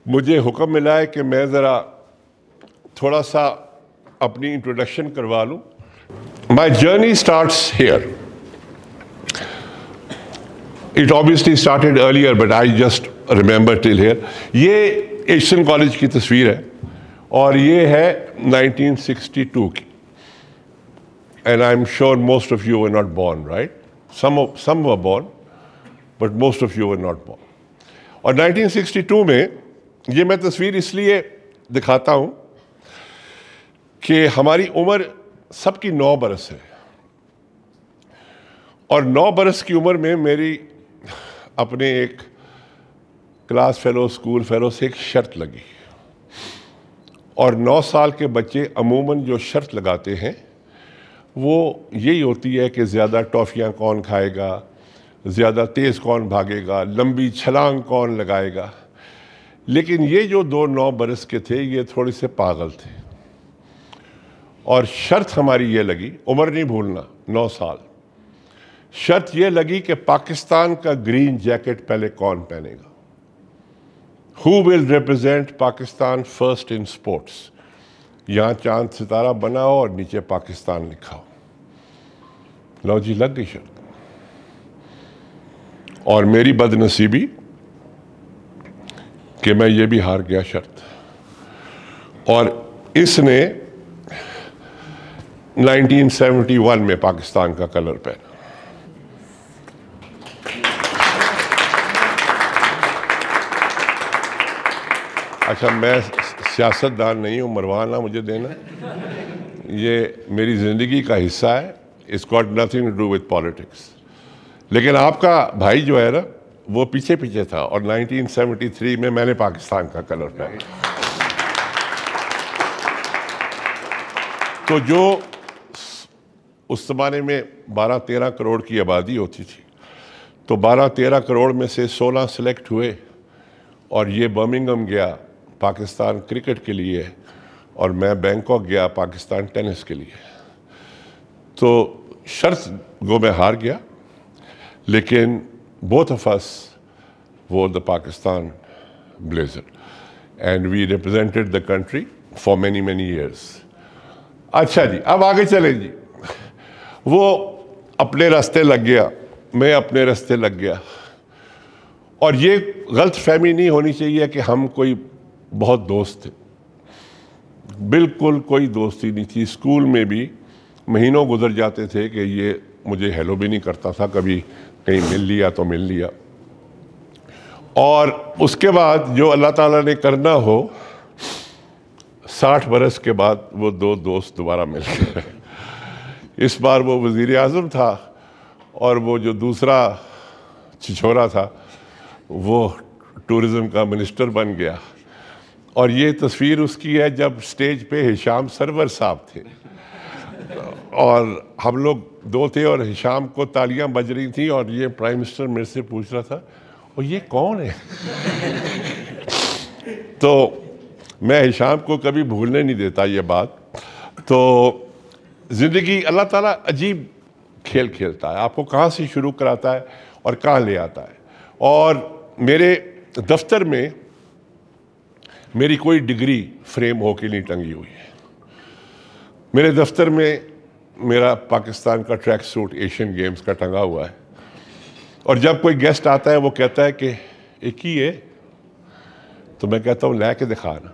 مجھے حکم ملا ہے کہ میں ذرا تھوڑا سا اپنی انٹروڈکشن کروا لوں. My journey starts here. It obviously started earlier, but I just remember till here. یہ ایشین کالج کی تصویر ہے اور یہ ہے 1962 کی. And I'm sure most of you were not born, right? Some were born, but most of you were not born. اور 1962 میں یہ میں تصویر اس لیے دکھاتا ہوں کہ ہماری عمر سب کی 9 برس ہے، اور 9 برس کی عمر میں میری اپنے ایک کلاس فیلو اسکول فیلو سے ایک شرط لگی. اور 9 سال کے بچے عموماً جو شرط لگاتے ہیں وہ یہی ہوتی ہے کہ زیادہ ٹافیاں کون کھائے گا، زیادہ تیز کون بھاگے گا، لمبی چھلانگ کون لگائے گا. لیکن یہ جو 9 برس کے تھے یہ تھوڑے سے پاگل تھے، اور شرط ہماری یہ لگی، عمر نہیں بھولنا، 9 سال. شرط یہ لگی کہ پاکستان کا گرین جیکٹ پہلے کون پہنے گا. Who will represent Pakistan first in sports؟ یہاں چاند ستارہ بنا ہو اور نیچے پاکستان لکھا ہو. لو جی لگ گئی شرط. اور میری بد نصیبی کہ میں یہ بھی ہار گیا شرط، اور اس نے 1971 میں پاکستان کا کلر پہنا. اچھا، میں سیاست دان نہیں ہوں، مروان نہ مجھے دینا، یہ میری زندگی کا حصہ ہے. It's got nothing to do with politics. لیکن آپ کا بھائی جو ہے نا وہ پیچھے پیچھے تھا، اور 1973 میں میں نے پاکستان کا کلر پہنا. تو جو اس زمانے میں 12-13 کروڑ کی آبادی ہوتی تھی، تو 12-13 کروڑ میں سے 16 سلیکٹ ہوئے، اور یہ برمنگھم گیا پاکستان کرکٹ کے لیے، اور میں بینکاک گیا پاکستان ٹینس کے لیے. تو شرط گو میں ہار گیا، لیکن both of us wore the Pakistan blazer and we represented the country for many years. اچھا جی، اب آگے چلیں جی. وہ اپنے راستے لگ گیا، میں اپنے راستے لگ گیا. اور یہ غلط فہمی نہیں ہونی چاہیے کہ ہم کوئی بہت دوست تھے. بالکل کوئی دوستی نہیں تھی. اسکول میں بھی مہینوں گزر جاتے تھے کہ یہ مجھے ہیلو بھی نہیں کرتا تھا، کبھی کہیں مل لیا تو مل لیا. اور اس کے بعد جو اللہ تعالیٰ نے کرنا ہو، 60 برس کے بعد وہ 2 دوست دوبارہ مل گئے. اس بار وہ وزیر اعظم تھا، اور وہ جو دوسرا چھچھورا تھا وہ ٹورزم کا منسٹر بن گیا. اور یہ تصویر اس کی ہے جب سٹیج پہ ہشام سرور صاحب تھے، اور ہم لوگ 2 تھے، اور ہشام کو تالیاں بج رہی تھیں، اور یہ پرائم منسٹر میرے سے پوچھ رہا تھا اور یہ کون ہے. تو میں ہشام کو کبھی بھولنے نہیں دیتا یہ بات. تو زندگی اللہ تعالیٰ عجیب کھیل کھیلتا ہے، آپ کو کہاں سے شروع کراتا ہے اور کہاں لے آتا ہے. اور میرے دفتر میں میری کوئی ڈگری فریم ہو کے نہیں ٹنگی ہوئی ہے. میرے دفتر میں میرا پاکستان کا ٹریک سوٹ ایشین گیمز کا ٹنگا ہوا ہے. اور جب کوئی گیسٹ آتا ہے وہ کہتا ہے کہ ایک ہی ہے، تو میں کہتا ہوں لے کے دکھانا.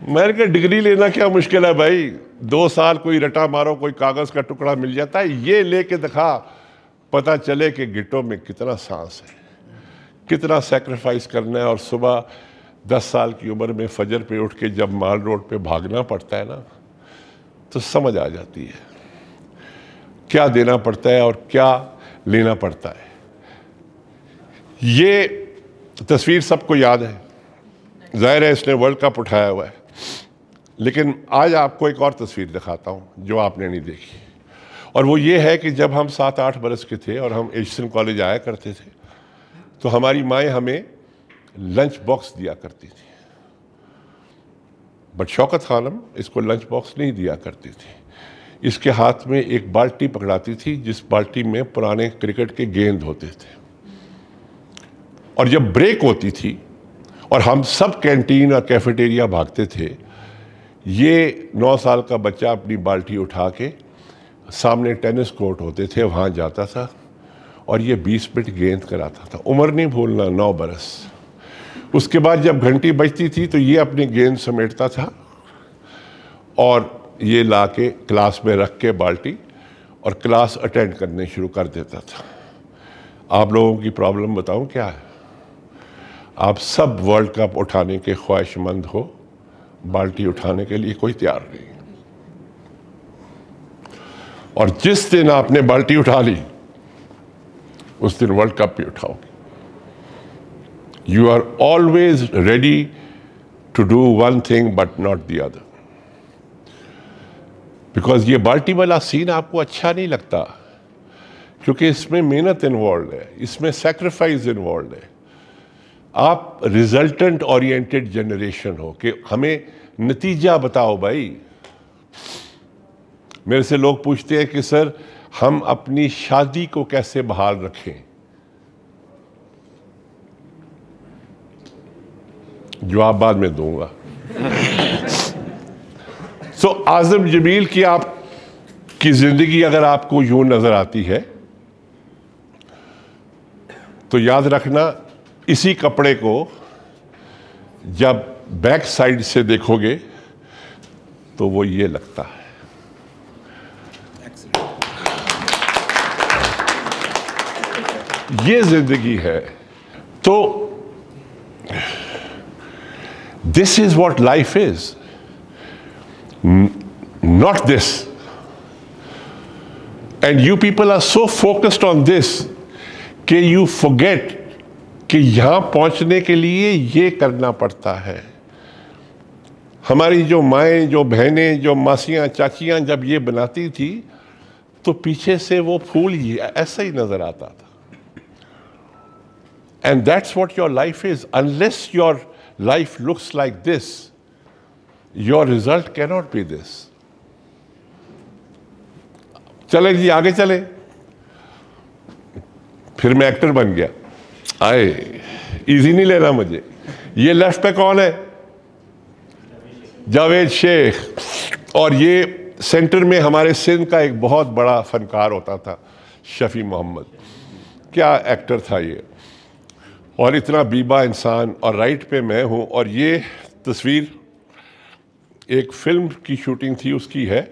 میں نے کہا ڈگری لینا کیا مشکل ہے بھائی، 2 سال کوئی رٹا مارو، کوئی کاغذ کا ٹکڑا مل جاتا ہے، یہ لے کے دکھا، پتہ چلے کہ گٹوں میں کتنا سانس ہے، کتنا سیکریفائس کرنا ہے. اور صبح 10 سال کی عمر میں فجر پہ اٹھ کے جب مال روڈ پہ بھاگنا پڑتا ہے نا، تو سمجھ آ جاتی ہے کیا دینا پڑتا ہے اور کیا لینا پڑتا ہے. یہ تصویر سب کو یاد ہے، ظاہر ہے اس نے ورلڈ کپ اٹھایا ہوا ہے. لیکن آج آپ کو ایک اور تصویر دکھاتا ہوں جو آپ نے نہیں دیکھی، اور وہ یہ ہے کہ جب ہم 7-8 برس کے تھے اور ہم ایشین کالج آیا کرتے تھے، تو ہماری مائیں ہمیں لنچ باکس دیا کرتی تھی. بٹ شوکت خانم اس کو لنچ باکس نہیں دیا کرتی تھی. اس کے ہاتھ میں ایک بالٹی پکڑاتی تھی جس بالٹی میں پرانے کرکٹ کے گیند ہوتے تھے. اور جب بریک ہوتی تھی اور ہم سب کینٹین اور کیفیٹیریا بھاگتے تھے. یہ 9 سال کا بچہ اپنی بالٹی اٹھا کے سامنے ٹینس کورٹ ہوتے تھے وہاں جاتا تھا اور یہ 20 منٹ گیند کراتا تھا. عمر نہیں بھولنا، 9 برس. اس کے بعد جب گھنٹی بجتی تھی تو یہ اپنی گیند سمیٹتا تھا اور یہ لا کے کلاس میں رکھ کے بالٹی اور کلاس اٹینڈ کرنے شروع کر دیتا تھا. آپ لوگوں کی پرابلم بتاؤں کیا ہے؟ آپ سب ورلڈ کپ اٹھانے کے خواہش مند ہو، بالٹی اٹھانے کے لیے کوئی تیار نہیں. اور جس دن آپ نے بالٹی اٹھا لی اس دن ورلڈ کپ بھی اٹھاؤ گے. You are always ready to do one thing but not the other. Because یہ بالٹی والا سین آپ کو اچھا نہیں لگتا کیونکہ اس میں محنت انوالوڈ ہے، اس میں سیکریفائز انوالوڈ ہے. آپ ریزلٹنٹ اورینٹڈ جنریشن ہو کہ ہمیں نتیجہ بتاؤ بھائی. میرے سے لوگ پوچھتے ہیں کہ سر ہم اپنی شادی کو کیسے بحال رکھیں؟ جواب بعد میں دوں گا. اعظم جمیل کی آپ کی زندگی اگر آپ کو یوں نظر آتی ہے تو یاد رکھنا اسی کپڑے کو جب بیک سائڈ سے دیکھو گے تو وہ یہ لگتا ہے. یہ زندگی ہے. تو this is what life is, not this. And you people are so focused on this کہ you forget کہ یہاں پہنچنے کے لیے یہ کرنا پڑتا ہے. ہماری جو مائیں، جو بہنیں، جو ماسیاں، چاچیاں جب یہ بناتی تھی تو پیچھے سے وہ پھول ایسا ہی نظر آتا تھا. And that's what your life is. Unless your life looks like this, your result cannot be this. چلے جی آگے چلے. پھر میں ایکٹر بن گیا. آئے ایزی نہیں لینا مجھے. یہ لیفٹ پہ کون ہے؟ جاوید شیخ. اور یہ سینٹر میں ہمارے سندھ کا ایک بہت بڑا فنکار ہوتا تھا، شفیع محمد. کیا ایکٹر تھا یہ، اور اتنا بیبا انسان. اور رائٹ پہ میں ہوں. اور یہ تصویر ایک فلم کی شوٹنگ تھی اس کی ہے،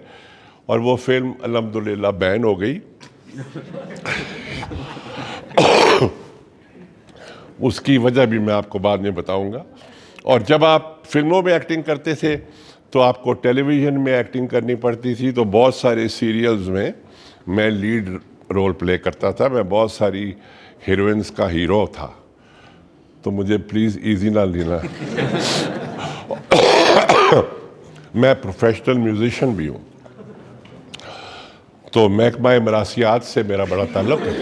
اور وہ فلم الحمدللہ بین ہو گئی. اس کی وجہ بھی میں آپ کو بعد میں بتاؤں گا. اور جب آپ فلموں میں ایکٹنگ کرتے تھے تو آپ کو ٹیلی ویژن میں ایکٹنگ کرنی پڑتی تھی. تو بہت سارے سیریلز میں لیڈ رول پلے کرتا تھا. میں بہت ساری ہیروئنز کا ہیرو تھا. تو مجھے پلیز ایزی نہ لینا. میں پروفیشنل میوزیشین بھی ہوں، تو محکمہ مراسیات سے میرا بڑا تعلق ہے.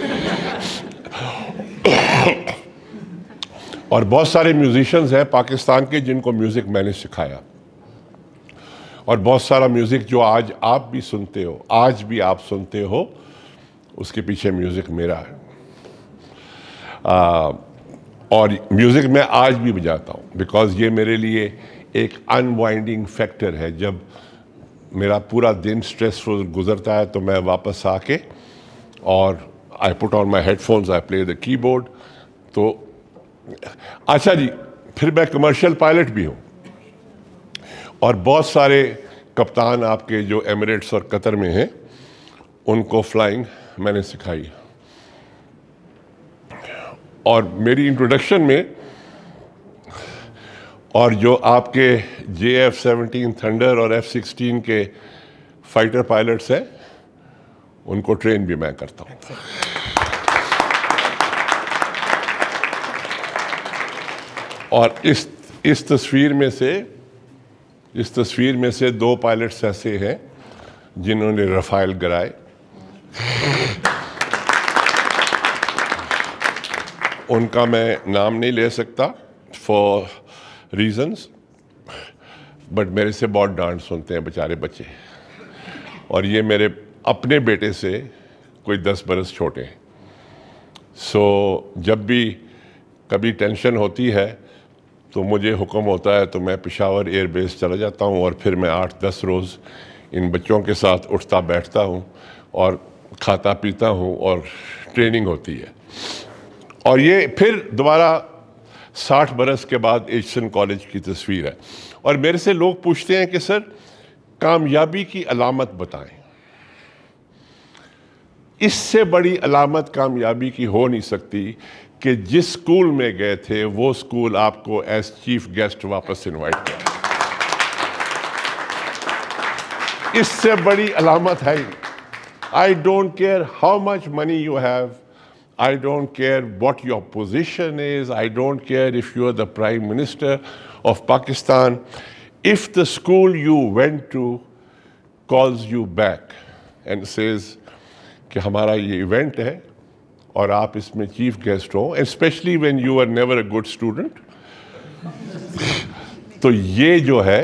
اور بہت سارے میوزیشنز ہیں پاکستان کے جن کو میوزک میں نے سکھایا. اور بہت سارا میوزک جو آج آپ بھی سنتے ہو، آج بھی آپ سنتے ہو، اس کے پیچھے میوزک میرا ہے. اور میوزک میں آج بھی بجاتا ہوں بیکاز یہ میرے لیے ایک انوائنڈنگ فیکٹر ہے. جب میرا پورا دن سٹریسفل گزرتا ہے تو میں واپس آ کے اور آئی پٹ آن مائی ہیڈ فونز، آئی پلے دا کی بورڈ. تو اچھا جی، پھر میں کمرشل پائلٹ بھی ہوں. اور بہت سارے کپتان آپ کے جو ایمریٹس اور قطر میں ہیں ان کو فلائنگ میں نے سکھائی. اور میری انٹروڈکشن میں، اور جو آپ کے JF-17 تھنڈر اور F-16 کے فائٹر پائلٹس ہیں ان کو ٹرین بھی میں کرتا ہوں. اور اس تصویر میں سے 2 پائلٹس ایسے ہیں جنہوں نے رفائل گرائے. ان کا میں نام نہیں لے سکتا فار ریزنز، بٹ میرے سے بہت ڈانٹ سنتے ہیں بیچارے بچے. اور یہ میرے اپنے بیٹے سے کوئی 10 برس چھوٹے ہیں. سو جب بھی کبھی ٹینشن ہوتی ہے تو مجھے حکم ہوتا ہے تو میں پشاور ایئر بیس چلا جاتا ہوں اور پھر میں 8-10 روز ان بچوں کے ساتھ اٹھتا بیٹھتا ہوں اور کھاتا پیتا ہوں اور ٹریننگ ہوتی ہے. اور یہ پھر دوبارہ 60 برس کے بعد ایچسن کالج کی تصویر ہے. اور میرے سے لوگ پوچھتے ہیں کہ سر کامیابی کی علامت بتائیں. اس سے بڑی علامت کامیابی کی ہو نہیں سکتی کہ جس سکول میں گئے تھے وہ سکول آپ کو ایز چیف گیسٹ واپس انوائٹ کرے. اس سے بڑی علامت ہے. I don't care how much money you have. I don't care what your position is. I don't care if you are the Prime Minister of Pakistan. If the school you went to calls you back and says کہ ہمارا یہ event ہے اور آپ اس میں chief guest ہو, especially when you are never a good student, تو یہ جو ہے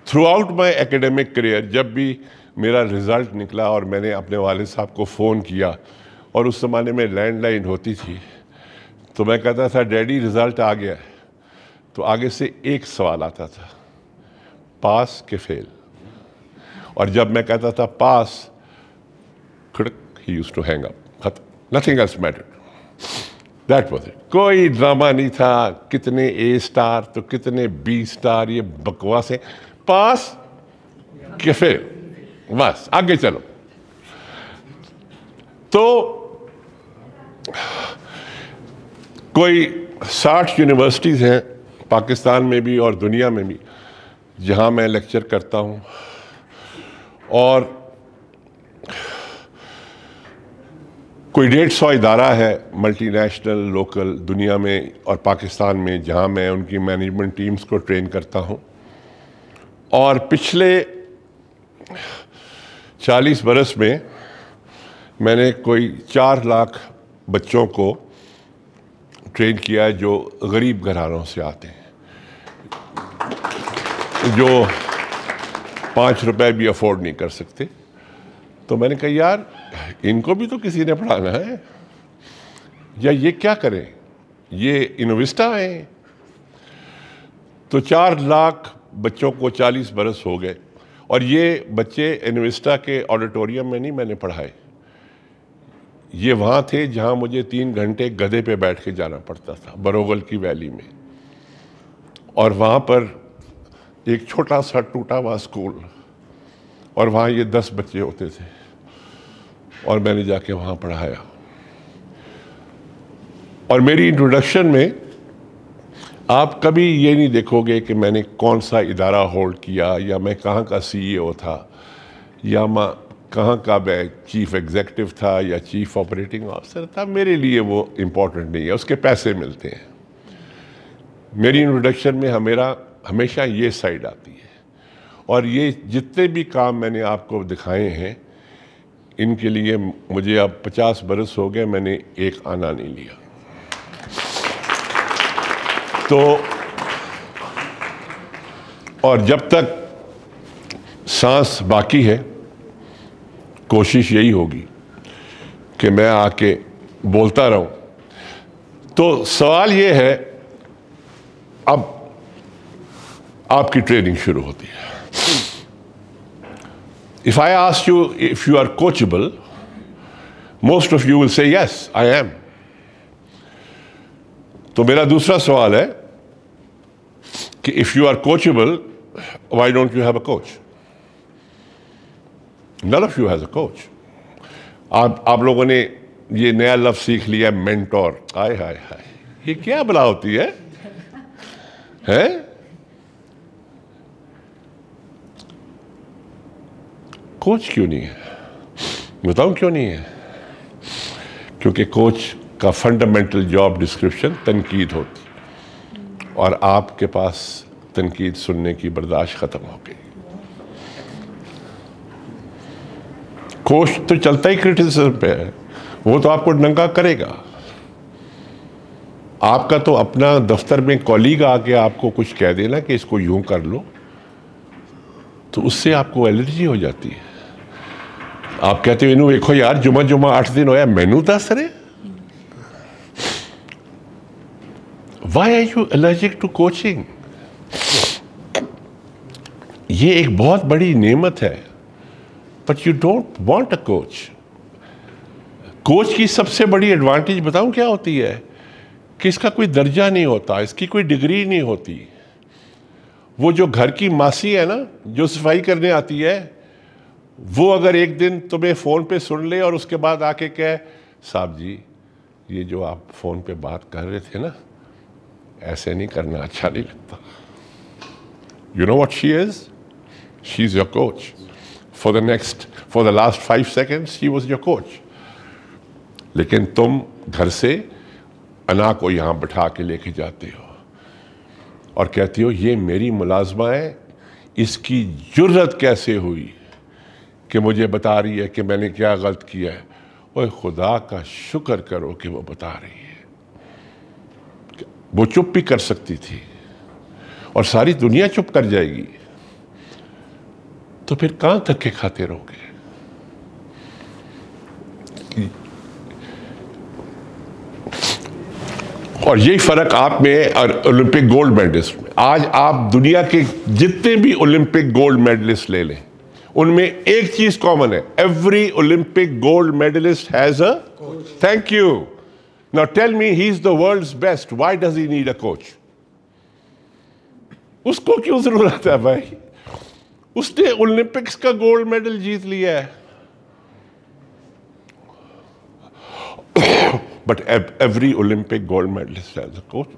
throughout my academic career جب بھی میرا رزلٹ نکلا اور میں نے اپنے والد صاحب کو فون کیا, اور اس زمانے میں لینڈ لائن ہوتی تھی, تو میں کہتا تھا ڈیڈی رزلٹ آ گیا ہے, تو آگے سے ایک سوال آتا تھا, پاس کہ فیل. اور جب میں کہتا تھا پاس, he used to hang up. Nothing else mattered. That was it. کوئی ڈرامہ نہیں تھا, کتنے اے اسٹار تو کتنے بی اسٹار, یہ بکواس ہے. پاس کہ فیل, بس آگے چلو. تو کوئی 60 یونیورسٹیز ہیں پاکستان میں بھی اور دنیا میں بھی جہاں میں لیکچر کرتا ہوں, اور کوئی 150 ادارہ ہے ملٹی نیشنل لوکل دنیا میں اور پاکستان میں جہاں میں ان کی مینجمنٹ ٹیمز کو ٹرین کرتا ہوں. اور پچھلے 40 برس میں میں نے کوئی 4 لاکھ بچوں کو ٹرین کیا ہے جو غریب گھرانوں سے آتے ہیں, جو 5 روپے بھی افورڈ نہیں کر سکتے. تو میں نے کہا یار ان کو بھی تو کسی نے پڑھانا ہے, یا یہ کیا کریں, یہ انویسٹا ہیں. تو 4 لاکھ بچوں کو 40 برس ہو گئے, اور یہ بچے انویسٹا کے آڈیٹوریم میں نہیں میں نے پڑھائے, یہ وہاں تھے جہاں مجھے 3 گھنٹے گدھے پہ بیٹھ کے جانا پڑتا تھا بروغل کی ویلی میں, اور وہاں پر ایک چھوٹا سا ٹوٹا ہوا اسکول, اور وہاں یہ 10 بچے ہوتے تھے, اور میں نے جا کے وہاں پڑھایا. اور میری انٹروڈکشن میں آپ کبھی یہ نہیں دیکھو گے کہ میں نے کون سا ادارہ ہولڈ کیا, یا میں کہاں کا سی ای او تھا, یا میں کہاں کا چیف ایگزیکٹو تھا یا چیف آپریٹنگ آفیسر تھا. میرے لیے وہ امپورٹنٹ نہیں ہے, اس کے پیسے ملتے ہیں. میری انٹروڈکشن میں ہمیشہ یہ سائڈ آتی ہے. اور یہ جتنے بھی کام میں نے آپ کو دکھائے ہیں ان کے لیے مجھے اب 50 برس ہو گئے, میں نے ایک آنا نہیں لیا. تو اور جب تک سانس باقی ہے کوشش یہی ہوگی کہ میں آ کے بولتا رہوں. تو سوال یہ ہے, اب آپ کی ٹریننگ شروع ہوتی ہے. If I ask you if you are coachable, most of you will say yes, I am. تو میرا دوسرا سوال ہے کہ if you are coachable, why don't you have a coach? None of you has a coach. آپ لوگوں نے یہ نیا لفظ سیکھ لیا مینٹور. ہائے ہائے ہائے, یہ کیا بلا ہوتی ہے کوچ کیوں نہیں ہے؟ بتاؤں کیوں نہیں ہے؟ کیونکہ کوچ کا فنڈامنٹل جاب ڈسکرپشن تنقید ہوتی, اور آپ کے پاس تنقید سننے کی برداشت ختم ہو گئی. کوچ تو چلتا ہی کرٹیسزم پہ ہے, وہ تو آپ کو ننگا کرے گا. آپ کا تو اپنا دفتر میں کولیگ آ کے آپ کو کچھ کہہ دینا کہ اس کو یوں کر لو, تو اس سے آپ کو الرجی ہو جاتی ہے. آپ کہتے ہو انہوں دیکھو یار جمعہ 8 دن ہویا مینو 10 رہے. Why are you allergic to coaching? یہ ایک بہت بڑی نعمت ہے, but you don't want a coach. Coach کی سب سے بڑی ایڈوانٹیج بتاؤں کیا ہوتی ہے؟ کہ اس کا کوئی درجہ نہیں ہوتا, اس کی کوئی ڈگری نہیں ہوتی. وہ جو گھر کی ماسی ہے نا, جو صفائی کرنے آتی ہے, وہ اگر ایک دن تمہیں فون پہ سن لے اور اس کے بعد آ کے کہے صاحب جی یہ جو آپ فون پہ بات کر رہے تھے نا, ایسے نہیں کرنا, اچھا نہیں لگتا. You know what she is? She's your coach. For the last 5 seconds, she was your coach. لیکن تم گھر سے انا کو یہاں بٹھا کے لے کے جاتے ہو اور کہتی ہو یہ میری ملازمہ ہے, اس کی جرت کیسے ہوئی کہ مجھے بتا رہی ہے کہ میں نے کیا غلط کیا ہے. اوہ خدا کا شکر کرو کہ وہ بتا رہی ہے. وہ چپ بھی کر سکتی تھی اور ساری دنیا چپ کر جائے گی, تو پھر کہاں دھکے کھاتے رہو گے؟ اور یہی فرق آپ میں اور اولمپک گولڈ میڈلسٹ میں. آج آپ دنیا کے جتنے بھی اولمپک گولڈ میڈلسٹ لے لیں, ان میں ایک چیز کامن ہے, every Olympic gold medallist has a thank you. Now tell me, he's the world's best. Why does he need a coach? اس کو کیوں ضرورت ہے بھائی؟ اس نے اولمپکس کا گولڈ میڈل جیت لیا ہے. But every Olympic gold medalist has a coach.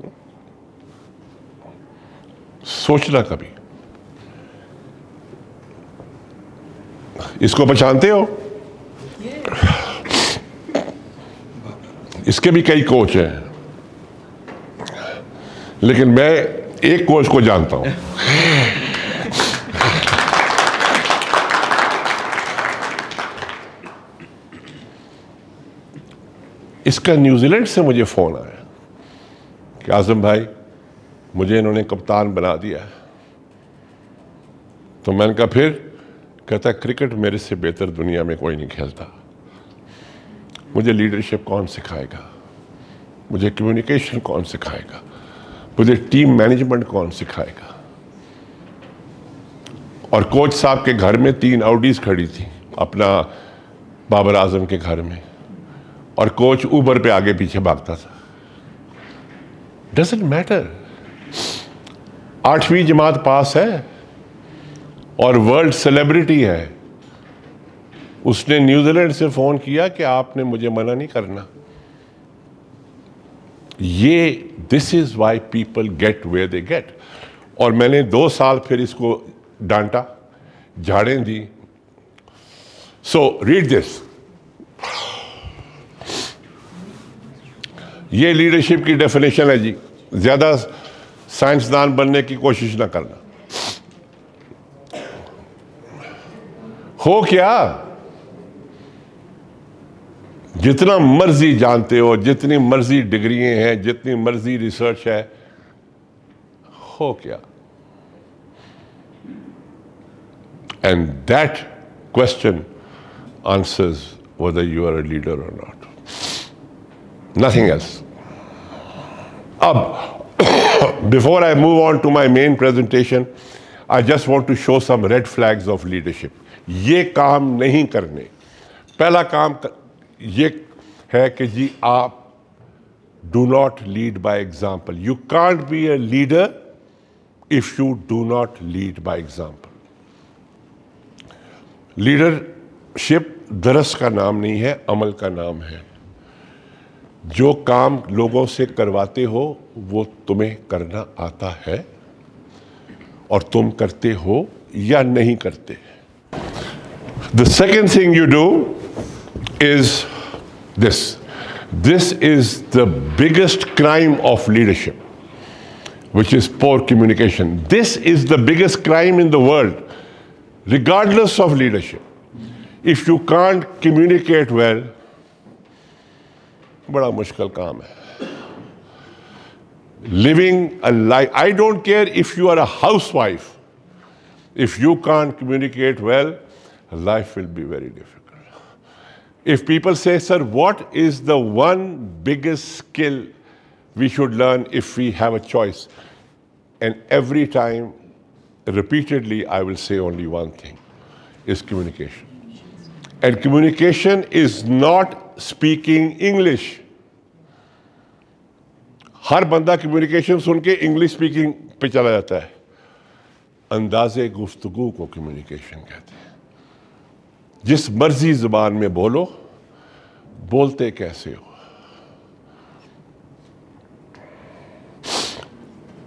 سوچنا کبھی. اس کو پہچانتے ہو؟ اس کے بھی کئی کوچ ہیں, لیکن میں ایک کوچ کو جانتا ہوں. اس کا نیوزی لینڈ سے مجھے فون آیا کہ اعظم بھائی مجھے انہوں نے کپتان بنا دیا. تو میں نے کہا پھر؟ کہتا کرکٹ میرے سے بہتر دنیا میں کوئی نہیں کھیلتا. مجھے لیڈرشپ کون سکھائے گا؟ مجھے کمیونیکیشن کون سکھائے گا؟ مجھے ٹیم مینجمنٹ کون سکھائے گا؟ اور کوچ صاحب کے گھر میں 3 آؤڈیز کھڑی تھی اپنا بابر اعظم کے گھر میں, اور کوچ اوبر پہ آگے پیچھے بھاگتا تھا. Doesn't matter. 8ویں جماعت پاس ہے اور ورلڈ سیلیبریٹی ہے. اس نے نیوزی لینڈ سے فون کیا کہ آپ نے مجھے منع نہیں کرنا. یہ this is why people get where they get. اور میں نے 2 سال پھر اس کو ڈانٹا, جھاڑیں دی. سو ریڈ دس. یہ لیڈرشپ کی ڈیفینیشن ہے جی. زیادہ سائنسدان بننے کی کوشش نہ کرنا. ہو کیا؟ جتنا مرضی جانتے ہو, جتنی مرضی ڈگریاں ہیں, جتنی مرضی ریسرچ ہے, ہو کیا؟ And that question answers whether you are a leader or not. Nothing else. Before I move on to my main presentation, I just want to show some red flags of leadership. یہ کام نہیں کرنے. پہلا کام یہ ہے کہ جی آپ do not lead by example. You can't be a leader if you do not lead by example. Leadership درس کا نام نہیں ہے, عمل کا نام ہے. جو کام لوگوں سے کرواتے ہو وہ تمہیں کرنا آتا ہے اور تم کرتے ہو یا نہیں کرتے. The second thing you do is this. This is the biggest crime of leadership, which is poor communication. This is the biggest crime in the world, regardless of leadership. If you can't communicate well, بڑا مشکل کام ہے. Living a life, I don't care if you are a housewife. If you can't communicate well, life will be very difficult. If people say, sir, what is the one biggest skill we should learn if we have a choice. And every time, repeatedly, I will say only one thing, is communication. And communication is not speaking English. ہر بندہ communication سن کے English speaking پہ چلا جاتا ہے. انداز گفتگو کو communication کہتے ہیں. جس مرضی زبان میں بولو, بولتے کیسے ہو.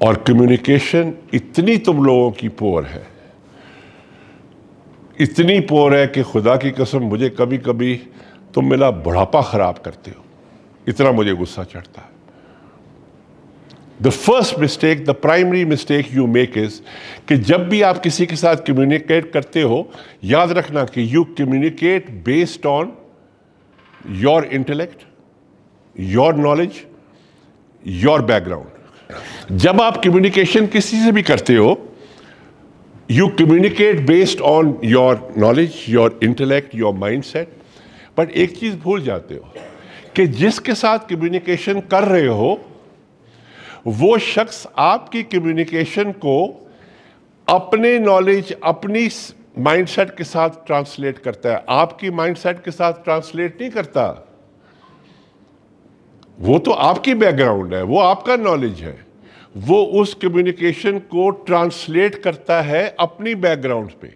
اور کمیونیکیشن اتنی تم لوگوں کی پور ہے, اتنی پور ہے کہ خدا کی قسم مجھے کبھی کبھی تم میرا بڑھاپا خراب کرتے ہو, اتنا مجھے غصہ چڑھتا ہے. The first mistake, the primary mistake you make is کہ جب بھی آپ کسی کے ساتھ کمیونیکیٹ کرتے ہو, یاد رکھنا کہ you communicate based on your intellect, your knowledge, your background. جب آپ کمیونیکیشن کسی سے بھی کرتے ہو, you communicate based on your knowledge, your intellect, your mindset. But ایک چیز بھول جاتے ہو کہ جس کے ساتھ کمیونیکیشن کر رہے ہو, وہ شخص آپ کی کمیونیکیشن کو اپنے نالج, اپنی مائنڈ سیٹ کے ساتھ ٹرانسلیٹ کرتا ہے, آپ کی مائنڈ سیٹ کے ساتھ ٹرانسلیٹ نہیں کرتا. وہ تو آپ کی بیک گراؤنڈ ہے, وہ آپ کا نالج ہے, وہ اس کمیونیکیشن کو ٹرانسلیٹ کرتا ہے اپنی بیک گراؤنڈ پہ.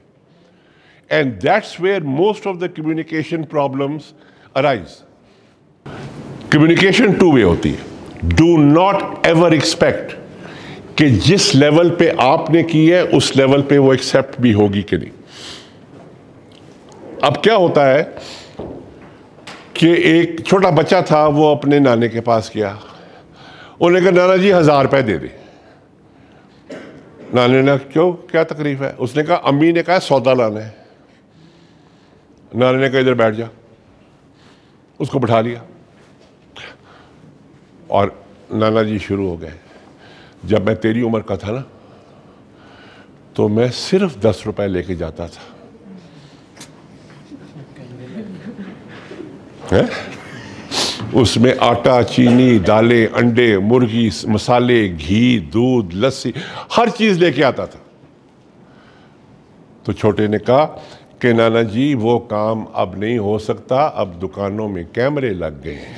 And that's where most of the communication problems arise. Communication two way ہوتی ہے. Do not ever expect کہ جس لیول پہ آپ نے کی ہے اس لیول پہ وہ ایکسیپٹ بھی ہوگی کہ نہیں. اب کیا ہوتا ہے کہ ایک چھوٹا بچہ تھا, وہ اپنے نانے کے پاس گیا, انہوں نے کہا نانا جی 1000 روپے دے دیں. نانے نے کیوں, کیا تکلیف ہے؟ اس نے کہا امی نے کہا سودا لانا ہے. نانے نے کہا ادھر بیٹھ جا. اس کو بٹھا لیا اور نانا جی شروع ہو گئے. جب میں تیری عمر کا تھا نا تو میں صرف 10 روپے لے کے جاتا تھا. اس میں آٹا, چینی, دالیں, انڈے, مرغی, مسالے, گھی, دودھ, لسی, ہر چیز لے کے آتا تھا. تو چھوٹے نے کہا کہ نانا جی وہ کام اب نہیں ہو سکتا, اب دکانوں میں کیمرے لگ گئے ہیں.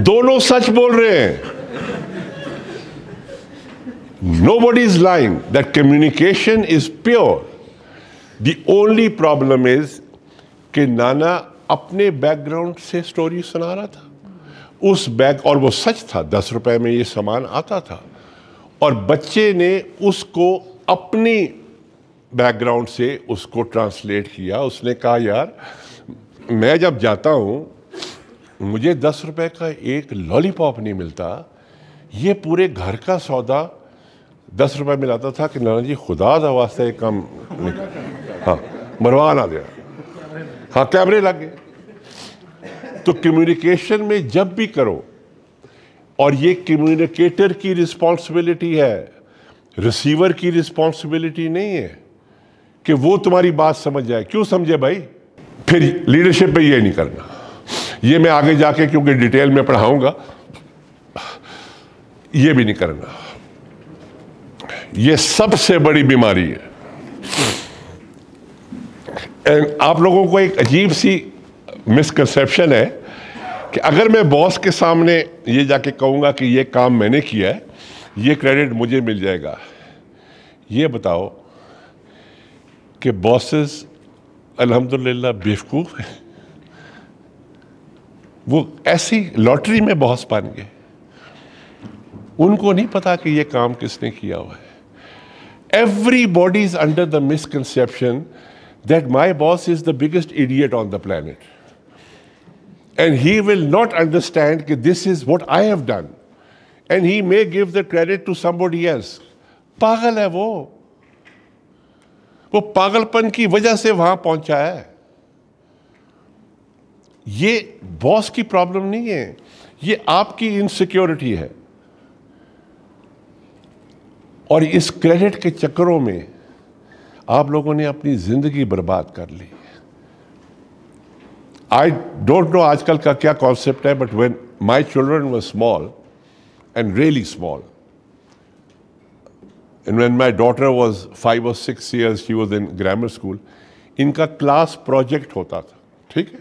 دونوں سچ بول رہے ہیں. Nobody is lying. That communication is pure. The only problem is کہ نانا اپنے بیک گراؤنڈ سے سٹوری سنا رہا تھا. اس بیک, اور وہ سچ تھا, 10 روپے میں یہ سامان آتا تھا, اور بچے نے اس کو اپنی بیک گراؤنڈ سے اس کو ٹرانسلیٹ کیا. اس نے کہا یار میں جب جاتا ہوں مجھے 10 روپے کا ایک لالی پاپ نہیں ملتا, یہ پورے گھر کا سودا 10 روپے میں لاتا تھا. کہ نانا جی خدا دا واسطہ ایک کام, ہاں مروان آ گیا, ہاں کیمرے لگ گئے. تو کمیونیکیشن میں جب بھی کرو, اور یہ کمیونیکیٹر کی رسپانسبلٹی ہے, ریسیور کی رسپانسبلٹی نہیں ہے کہ وہ تمہاری بات سمجھ جائے. کیوں سمجھے بھائی؟ پھر لیڈرشپ پہ یہ نہیں کرنا. یہ میں آگے جا کے کیونکہ ڈیٹیل میں پڑھاؤں گا, یہ بھی نہیں کرنا. یہ سب سے بڑی بیماری ہے. آپ لوگوں کو ایک عجیب سی مسکنسیپشن ہے کہ اگر میں باس کے سامنے یہ جا کے کہوں گا کہ یہ کام میں نے کیا ہے, یہ کریڈٹ مجھے مل جائے گا. یہ بتاؤ کہ باسز الحمدللہ بیوقوف ہیں. وہ ایسی لاٹری میں باس بن گئے, ان کو نہیں پتا کہ یہ کام کس نے کیا ہوا ہے. Everybody is under the misconception that my boss is the biggest idiot on the planet. And he will not understand that this is what I have done. And he may give the credit to somebody else. پاگل ہے وہ پاگل پن کی وجہ سے وہاں پہنچا ہے. یہ باس کی پرابلم نہیں ہے, یہ آپ کی انسیکیورٹی ہے. اور اس کریڈٹ کے چکروں میں آپ لوگوں نے اپنی زندگی برباد کر لی. I don't know آج کل کا کیا concept ہے, but when my children were small and really small, and when my daughter was 5 or 6 years, she was in grammar school, ان کا کلاس پروجیکٹ ہوتا تھا. ٹھیک ہے,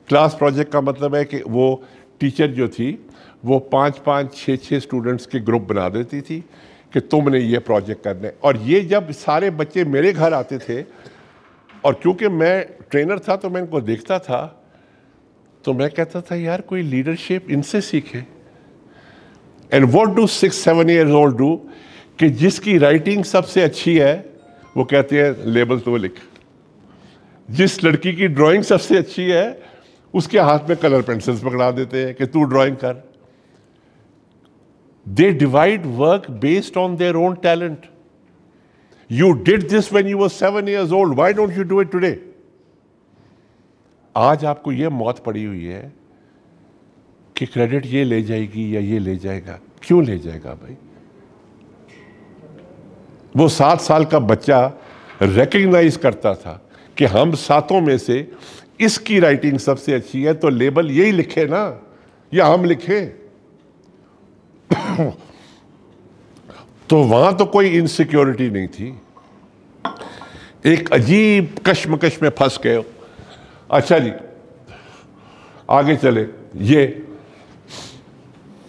کلاس پروجیکٹ کا مطلب ہے کہ وہ ٹیچر جو تھی وہ 5-5-6 اسٹوڈنٹس کے گروپ بنا دیتی تھی کہ تم نے یہ پروجیکٹ کرنا ہے. اور یہ جب سارے بچے میرے گھر آتے تھے, اور کیونکہ میں ٹرینر تھا تو میں ان کو دیکھتا تھا, تو میں کہتا تھا یار کوئی لیڈرشپ ان سے سیکھے. And what do 6-7 years old do, کہ جس کی رائٹنگ سب سے اچھی ہے وہ کہتے ہیں لیبل تو لکھ. جس لڑکی کی ڈرائنگ سب سے اچھی ہے اس کے ہاتھ میں کلر پینسلز پکڑا دیتے ہیں کہ تو ڈرائنگ کر. They divide work based on their own talent. You did this when you were 7 years old. Why don't you do it today? آج آپ کو یہ موت پڑی ہوئی ہے کہ کریڈٹ یہ لے جائے گی یا یہ لے جائے گا. کیوں لے جائے گا بھائی؟ وہ 7 سال کا بچہ ریکگنائز کرتا تھا کہ ہم 7 میں سے اس کی رائٹنگ سب سے اچھی ہے, تو لیبل یہی لکھے نا, یا ہم لکھیں. تو وہاں تو کوئی انسیکیورٹی نہیں تھی. ایک عجیب کشمکش میں پھنس گئے. اچھا جی آگے چلے, یہ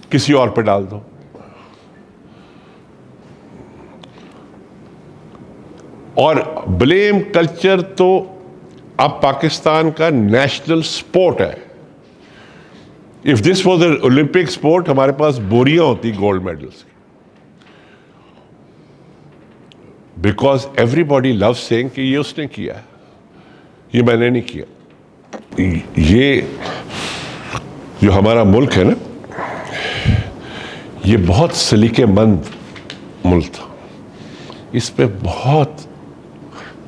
کسی اور پہ ڈال دو. اور بلیم کلچر تو اب پاکستان کا نیشنل سپورٹ ہے. If this was an Olympic sport, ہمارے پاس بوریاں ہوتی گولڈ میڈلس کی. Because everybody loves saying کہ یہ اس نے کیا ہے, یہ میں نے نہیں کیا. یہ جو ہمارا ملک ہے نا, یہ بہت سلیقے مند ملک تھا. اس پہ بہت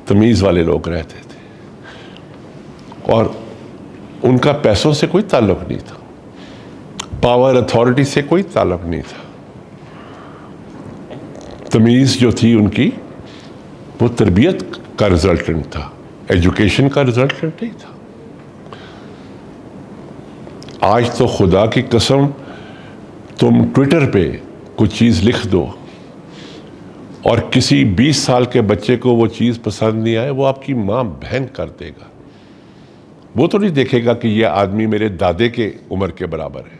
تمیز والے لوگ رہتے تھے, اور ان کا پیسوں سے کوئی تعلق نہیں تھا, پاور اتھارٹی سے کوئی تعلق نہیں تھا. تمیز جو تھی ان کی وہ تربیت کا رزلٹنٹ تھا, ایجوکیشن کا رزلٹنٹ نہیں تھا. آج تو خدا کی قسم تم ٹویٹر پہ کوئی چیز لکھ دو اور کسی 20 سال کے بچے کو وہ چیز پسند نہیں آئے, وہ آپ کی ماں بہن کر دے گا. وہ تو نہیں دیکھے گا کہ یہ آدمی میرے دادے کے عمر کے برابر ہے.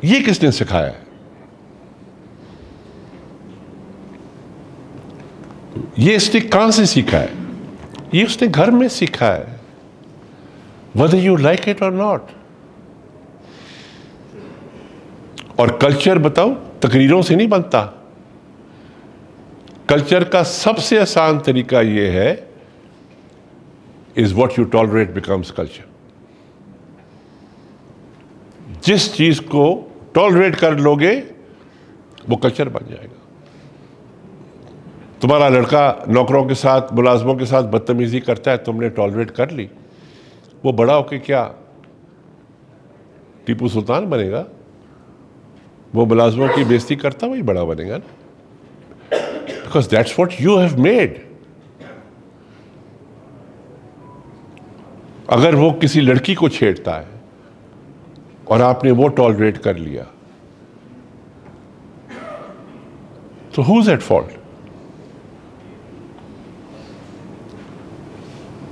یہ کس نے سکھایا ہے؟ یہ اس نے کہاں سے سیکھا ہے؟ یہ اس نے گھر میں سیکھا ہے, whether you like it or not. اور کلچر بتاؤ تقریروں سے نہیں بنتا. کلچر کا سب سے آسان طریقہ یہ ہے is what you tolerate becomes culture. جس چیز کو ٹالریٹ کر لوگے وہ کلچر بن جائے گا. تمہارا لڑکا نوکروں کے ساتھ, ملازموں کے ساتھ بدتمیزی کرتا ہے, تم نے ٹالریٹ کر لی, وہ بڑا ہو کے کیا ٹیپو سلطان بنے گا؟ وہ ملازموں کی بےزتی کرتا وہی بڑا بنے گا نا, because that's what you have made. اگر وہ کسی لڑکی کو چھیڑتا ہے اور آپ نے وہ ٹالریٹ کر لیا تو who's at fault?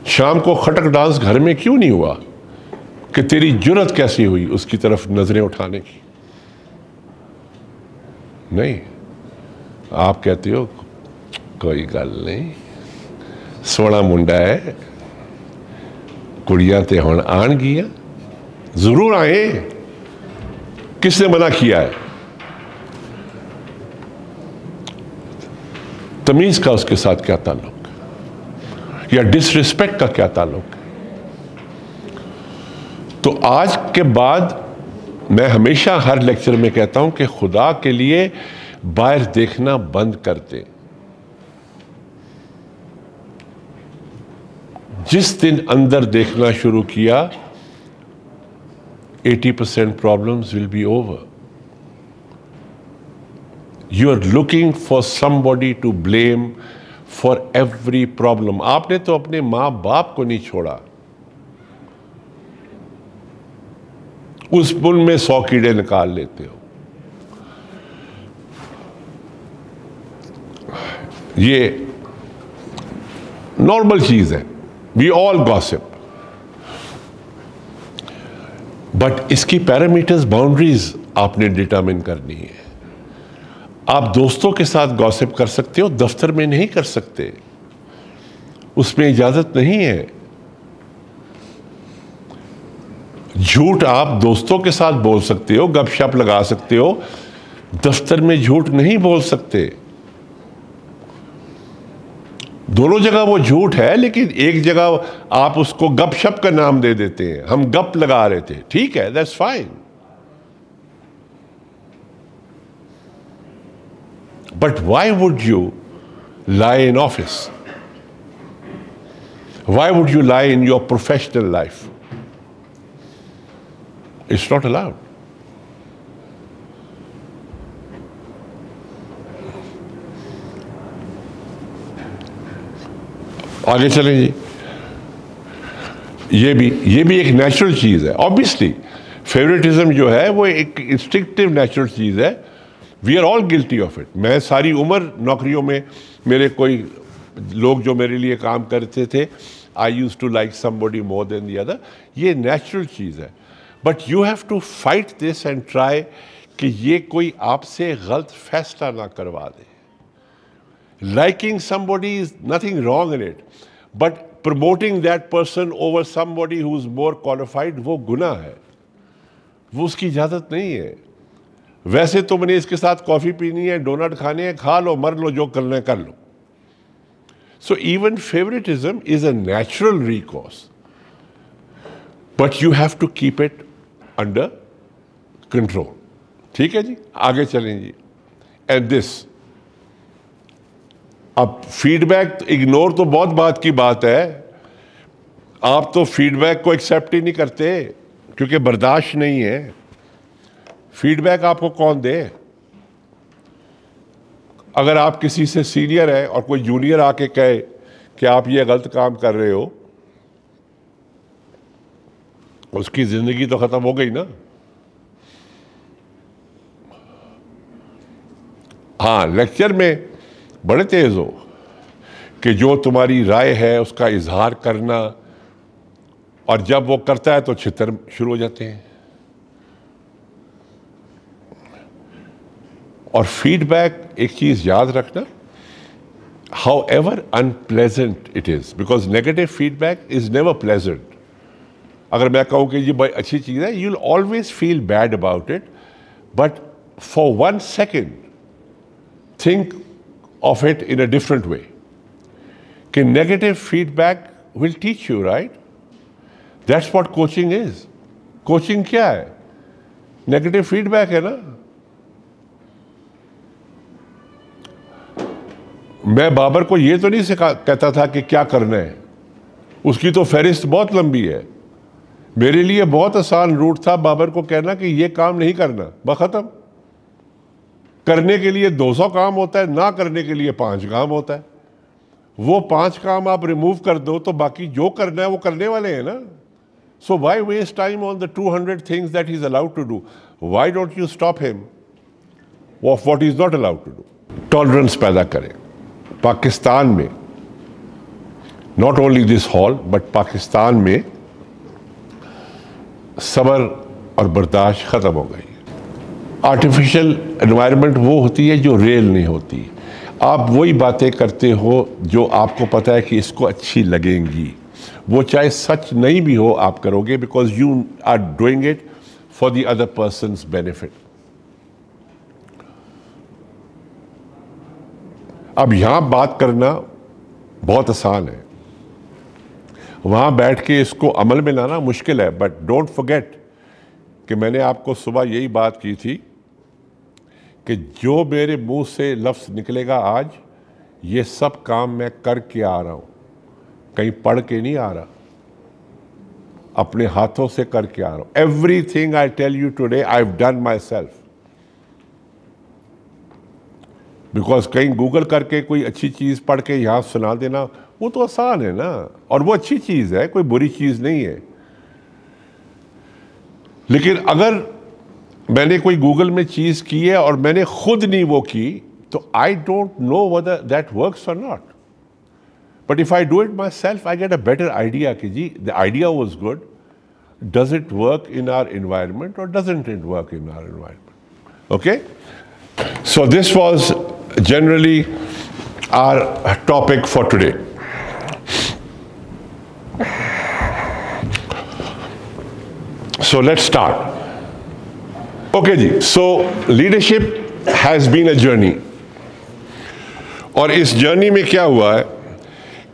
شام کو خٹک ڈانس گھر میں کیوں نہیں ہوا کہ تیری جرت کیسی ہوئی اس کی طرف نظریں اٹھانے کی؟ نہیں, آپ کہتے ہو کوئی گل نہیں, سونا منڈا ہے, کڑیاں تے ہن آن گیا. ضرور آئیں, کس نے منع کیا ہے؟ تمیز کا اس کے ساتھ کیا تعلق یا ڈس ریسپیکٹ کا کیا تعلق ہے؟ تو آج کے بعد میں ہمیشہ ہر لیکچر میں کہتا ہوں کہ خدا کے لیے باہر دیکھنا بند کر دیں. جس دن اندر دیکھنا شروع کیا 80% problems will be over. You are looking for somebody to blame for every problem. آپ نے تو اپنے ماں باپ کو نہیں چھوڑا, اس بن میں 100 کیڑے نکال لیتے ہو. یہ نارمل چیز ہے. وی آل گاسپ. بٹ اس کی پیرامیٹرز, باؤنڈریز آپ نے ڈٹرمن کرنی ہے. آپ دوستوں کے ساتھ گاسپ کر سکتے ہو, دفتر میں نہیں کر سکتے, اس میں اجازت نہیں ہے. جھوٹ آپ دوستوں کے ساتھ بول سکتے ہو, گپ شپ لگا سکتے ہو, دفتر میں جھوٹ نہیں بول سکتے. دونوں جگہ وہ جھوٹ ہے, لیکن ایک جگہ آپ اس کو گپ شپ کا نام دے دیتے ہیں. ہم گپ لگا رہے تھے, ٹھیک ہے, that's fine. But why would you lie in office? Why would you lie in your professional life? It's not allowed. آگے چلیں جی. یہ بھی ایک نیچرل چیز ہے. آبویسلی فیوریٹزم جو ہے وہ ایک انسٹنکٹیو نیچرل چیز ہے. We are all guilty of it. میں ساری عمر نوکریوں میں میرے کوئی لوگ جو میرے لیے کام کرتے تھے, I used to like somebody more than the other. یہ نیچرل چیز ہے. But you have to fight this and try کہ یہ کوئی آپ سے غلط فیصلہ نہ کروا دے. Liking somebody is nothing wrong in it, but promoting that person over somebody who's more qualified, وہ گناہ ہے, وہ اس کی اجازت نہیں ہے. ویسے تو میں نے اس کے ساتھ کافی پینی ہے, ڈونٹ کھانے ہیں, کھا لو, مر لو, جو کرنا ہے کر لو. So even favoritism is a natural recourse, but you have to keep it under control. ٹھیک ہے جی, آگے چلیں جی. And this, اب فیڈ بیک اگنور تو بہت بات کی بات ہے. آپ تو فیڈ بیک کو ایکسیپٹ ہی نہیں کرتے کیونکہ برداشت نہیں ہے. فیڈ بیک آپ کو کون دے؟ اگر آپ کسی سے سینئر ہے اور کوئی جونیئر آ کے کہے کہ آپ یہ غلط کام کر رہے ہو, اس کی زندگی تو ختم ہو گئی نا. ہاں, لیکچر میں بڑے تیز ہو کہ جو تمہاری رائے ہے اس کا اظہار کرنا, اور جب وہ کرتا ہے تو چھتر شروع ہو جاتے ہیں. اور فیڈ بیک ایک چیز یاد رکھنا, however unpleasant it is, because negative feedback is never pleasant. اگر میں کہوں کہ یہ بڑی اچھی چیز ہے, you will always feel bad about it, but for 1 second think of it in a different way. کہ negative feedback will teach you, right? That's what coaching is. Coaching کیا ہے؟ Negative feedback ہے نا. میں بابر کو یہ تو نہیں کہتا تھا کہ کیا کرنا ہے, اس کی تو فہرست بہت لمبی ہے. میرے لیے بہت آسان روٹ تھا بابر کو کہنا کہ یہ کام نہیں کرنا, بختم. کرنے کے لیے 200 کام ہوتا ہے, نہ کرنے کے لیے 5 کام ہوتا ہے. وہ 5 کام آپ ریموو کر دو تو باقی جو کرنا ہے وہ کرنے والے ہیں نا. So why waste time on the 200 things that he's allowed to do? Why don't you stop him of what he's not allowed to do? Tolerance پیدا کریں. پاکستان میں, not only this hall, but Pakistan میں صبر اور برداشت ختم ہو گئی. آرٹیفیشل انوائرمنٹ وہ ہوتی ہے جو ریل نہیں ہوتی. آپ وہی باتیں کرتے ہو جو آپ کو پتہ ہے کہ اس کو اچھی لگیں گی, وہ چاہے سچ نہیں بھی ہو آپ کرو گے, because you are doing it for the other person's benefit. اب یہاں بات کرنا بہت آسان ہے, وہاں بیٹھ کے اس کو عمل میں لانا مشکل ہے. بٹ ڈونٹ فرگیٹ کہ میں نے آپ کو صبح یہی بات کی تھی کہ جو میرے منہ سے لفظ نکلے گا آج, یہ سب کام میں کر کے آ رہا ہوں, کہیں پڑھ کے نہیں آ رہا, اپنے ہاتھوں سے کر کے آ رہا ہوں. Every thing I tell you today I have done my self. Because کہیں گوگل کر کے کوئی اچھی چیز پڑھ کے یہاں سنا دینا وہ تو آسان ہے نا, اور وہ اچھی چیز ہے, کوئی بری چیز نہیں ہے. لیکن اگر میں نے کوئی گوگل میں چیز کی ہے اور میں نے خود نہیں وہ کی, تو I don't know whether that works or not. But if I do it myself, I get a better idea کہ جی the idea was good. Does it work in our environment or doesn't it work in our environment? Okay? So this was generally our topic for today. So let's start. Okay ji, so leadership has been a journey. اور اس journey میں کیا ہوا ہے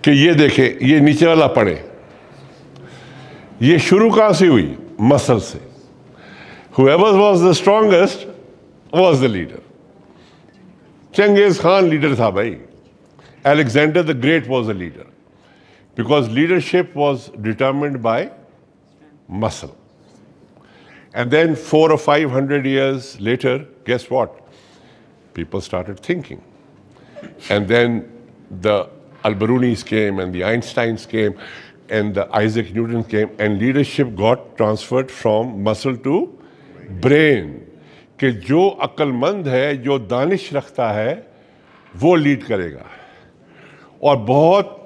کہ یہ دیکھیں, یہ نیچے والا پڑھیں, یہ شروع کہاں سے ہوئی؟ مسل سے. Whoever was the strongest was the leader. Genghis Khan leader تھا بھائی. Alexander the Great was a leader. Because leadership was determined by muscle. And then 400 or 500 years later, guess what? People started thinking. And then the Al-Barunis came and the Einsteins came and the Isaac Newton came, and leadership got transferred from muscle to brain. کہ جو عقل مند ہے, جو دانش رکھتا ہے, وہ lead کرے گا. اور بہت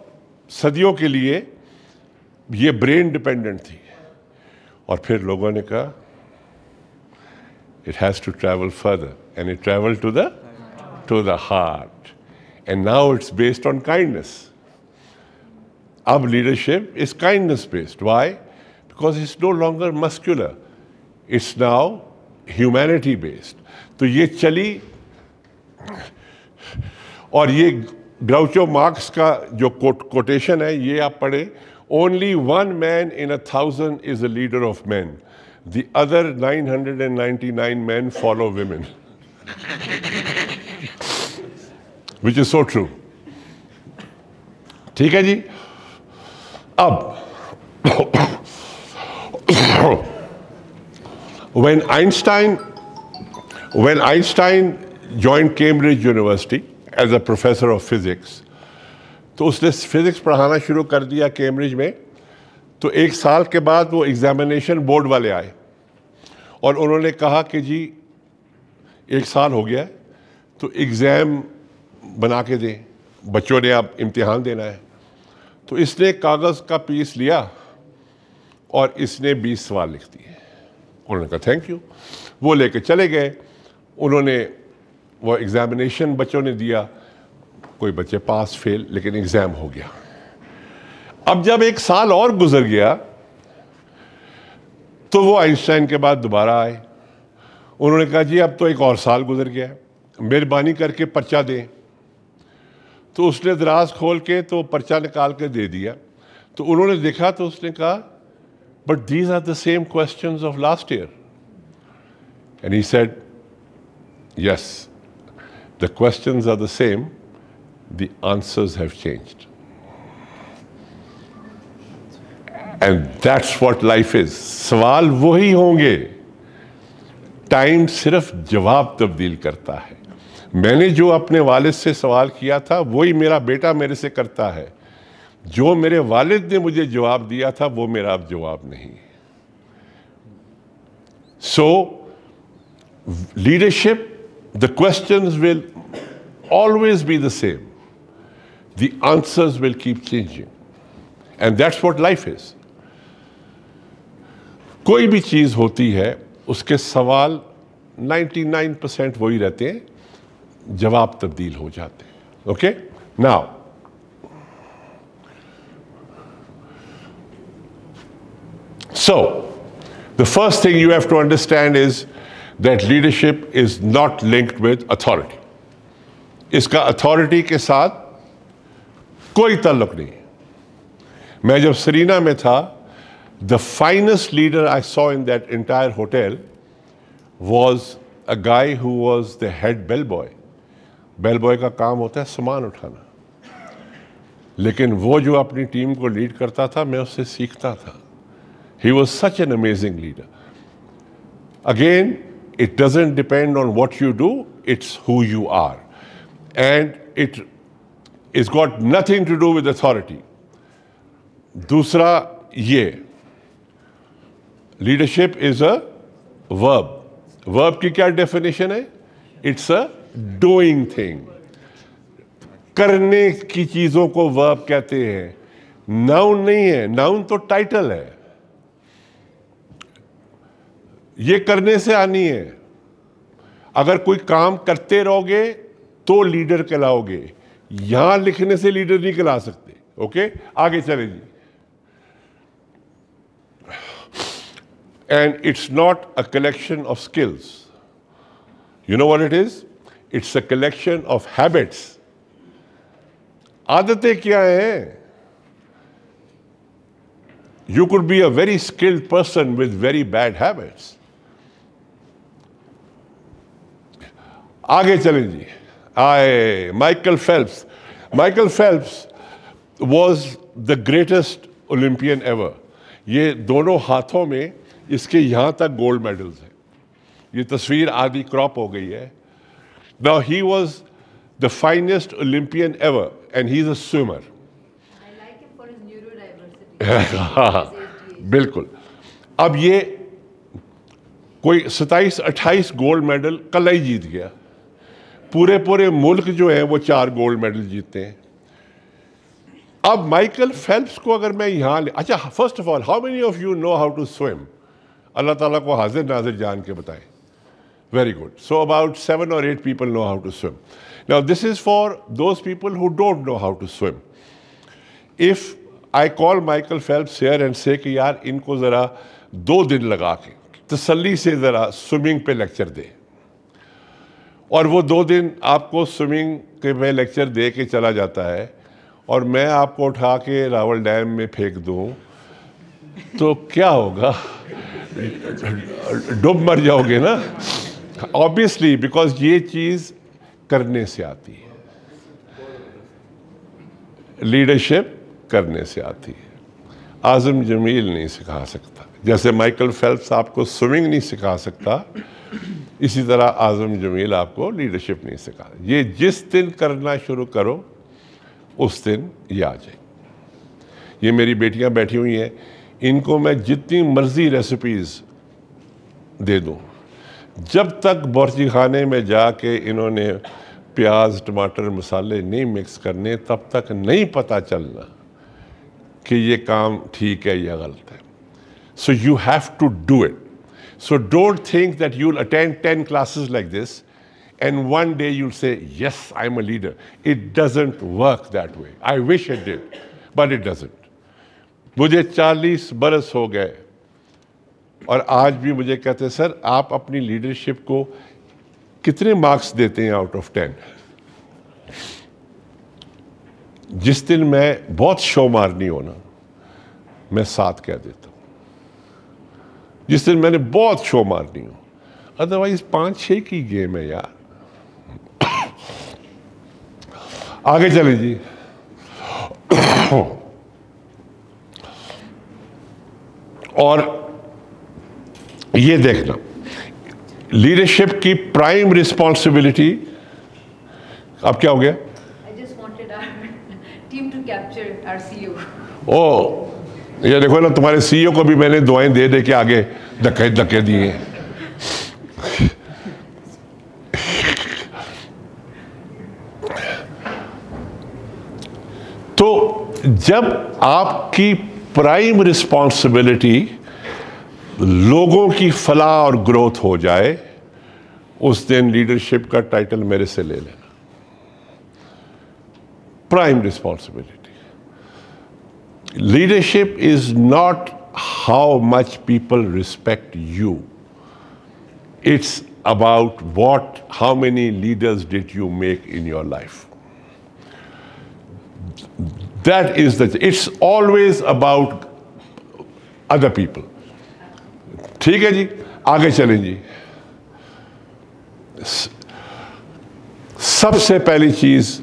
صدیوں کے لیے یہ برین ڈیپینڈنٹ تھی. اور پھر لوگوں نے کہا it has to travel further, and it traveled to the heart. And now it's based on kindness. Ab leadership is kindness based. Why? Because it's no longer muscular. It's now humanity based. تو یہ چلی, اور یہ گراؤچو marks کا جو quotation ہے یہ آپ پڑھیں, only one man in 1,000 is a leader of men. The other 999 men follow women. Which is so true. ٹھیک ہے جی. اب when Einstein joined Cambridge University as a professor of physics, تو اس نے فزکس پڑھانا شروع کر دیا کیمبرج میں. تو ایک سال کے بعد وہ ایگزامینیشن بورڈ والے آئے اور انہوں نے کہا کہ جی ایک سال ہو گیا ہے تو ایگزام بنا کے دیں, بچوں نے اب امتحان دینا ہے. تو اس نے کاغذ کا پیس لیا اور اس نے 20 سوال لکھ دیے. انہوں نے کہا تھینک یو. وہ لے کے چلے گئے. انہوں نے وہ ایگزامینیشن بچوں نے دیا, کوئی بچے پاس فیل, لیکن ایگزام ہو گیا. اب جب ایک سال اور گزر گیا تو وہ آئنسٹائن کے بعد دوبارہ آئے. انہوں نے کہا جی اب تو ایک اور سال گزر گیا, مہربانی کر کے پرچہ دیں. تو اس نے دراز کھول کے تو پرچہ نکال کے دے دیا. تو انہوں نے دیکھا تو اس نے کہا but these are the same questions of last year. And he said, yes, the questions are the same, the answers have changed. And that's what life is. سوال وہی ہوں گے, ٹائم صرف جواب تبدیل کرتا ہے. میں نے جو اپنے والد سے سوال کیا تھا وہی میرا بیٹا میرے سے کرتا ہے. جو میرے والد نے مجھے جواب دیا تھا وہ میرا اب جواب نہیں. So, leadership, the questions will always be the same. The answers will keep changing. And that's what life is. کوئی بھی چیز ہوتی ہے اس کے سوال 99% وہی رہتے ہیں, جواب تبدیل ہو جاتے ہیں. Okay? Now, so, the first thing you have to understand is that leadership is not linked with authority. اس کا authority کے ساتھ کوئی تعلق نہیں. میں جب سرینا میں تھا, the finest leader I saw in that entire hotel was a guy who was the head bellboy. Bellboy کا کام ہوتا ہے سامان اٹھانا. لیکن وہ جو اپنی ٹیم کو لیڈ کرتا تھا میں اس سے سیکھتا تھا. He was such an amazing leader. Again, it doesn't depend on what you do, it's who you are. and it's got nothing to do with authority. دوسرا یہ لیڈرشپ از اے ورب کی کیا ڈیفینیشن ہے؟ It's a doing thing. کرنے کی چیزوں کو ورب کہتے ہیں, ناؤن نہیں ہے. ناؤن تو ٹائٹل ہے, یہ کرنے سے آنی ہے. اگر کوئی کام کرتے رہو گے تو لیڈر کہلاؤ گے, یہاں لکھنے سے لیڈر نہیں کہلا سکتے. اوکے, آگے چلیں جی. And it's not a collection of skills. You know what it is? It's a collection of habits. عادتیں کیا ہیں؟ You could be a very skilled person with very bad habits. آگے چلیں جی. Michael Phelps. Michael Phelps was the greatest Olympian ever. یہ دونوں ہاتھوں میں اس کے یہاں تک گولڈ میڈلز ہیں. یہ تصویر آدھی کراپ ہو گئی ہے. Now he was the finest Olympian ever and he is a swimmer. I like him for his neurodiversity. بالکل. اب یہ کوئی 27-28 گولڈ میڈل کل ہی جیت گیا. پورے ملک جو ہیں وہ 4 گولڈ میڈل جیتے ہیں. اب مائیکل فیلپس کو اگر میں یہاں اچھا, first of all how many of you know how to swim? اللہ تعالیٰ کو حاضر ناظر جان کے بتائیں. Very good. So about 7 or 8 people know how to swim. Now this is for those people who don't know how to swim. If I call Michael Phelps here and say کہ یار ان کو ذرا 2 دن لگا کے تسلی سے ذرا سوئمنگ پہ لیکچر دے, اور وہ 2 دن آپ کو سوئمنگ کے پہ لیکچر دے کے چلا جاتا ہے, اور میں آپ کو اٹھا کے راول ڈیم میں پھینک دوں تو کیا ہوگا؟ ڈوب مر جاؤ گے نا. آبویسلی بیکاز یہ چیز کرنے سے آتی ہے, لیڈرشپ کرنے سے آتی ہے. اعظم جمیل نہیں سکھا سکتا, جیسے مائیکل فیلپس آپ کو سوئمنگ نہیں سکھا سکتا, اسی طرح اعظم جمیل آپ کو لیڈرشپ نہیں سکھا. یہ جس دن کرنا شروع کرو اس دن یہ آ جائے. یہ میری بیٹیاں بیٹھی ہوئی ہیں, ان کو میں جتنی مرضی ریسیپیز دے دوں, جب تک بورچی خانے میں جا کے انہوں نے پیاز ٹماٹر مسالے نہیں مکس کرنے, تب تک نہیں پتہ چلنا کہ یہ کام ٹھیک ہے یا غلط ہے. So you have to do it. So don't think that you will attend 10 classes like this and one day you'll say, yes, I'm a leader. It doesn't work that way. I wish it did, but it doesn't. مجھے 40 برس ہو گئے اور آج بھی مجھے کہتے ہیں سر آپ اپنی لیڈرشپ کو کتنے مارکس دیتے ہیں آؤٹ آف 10؟ جس دن میں بہت شو مارنی ہونا میں 7 کہہ دیتا ہوں, جس دن میں نے بہت شو مارنی ہو. ادروائز 5-6 کی گیم ہے یار. آگے چلیں جی. اور یہ دیکھنا لیڈرشپ کی پرائم رسپانسبلٹی. اب کیا ہو گیا؟ I just wanted our team to capture our CEO. یہ دیکھو نا, تمہارے سی او کو بھی میں نے دعائیں دے دے کے آگے دھکے دیے. تو جب آپ کی پرائم رسپانسبلٹی لوگوں کی فلاح اور گروتھ ہو جائے, اس دن لیڈرشپ کا ٹائٹل میرے سے لے لینا. Prime responsibility. Leadership is not how much people respect you. It's about how many leaders did you make in your life. That is it's always about other people. ٹھیک ہے جی, آگے چلیں جی. سب سے پہلی چیز,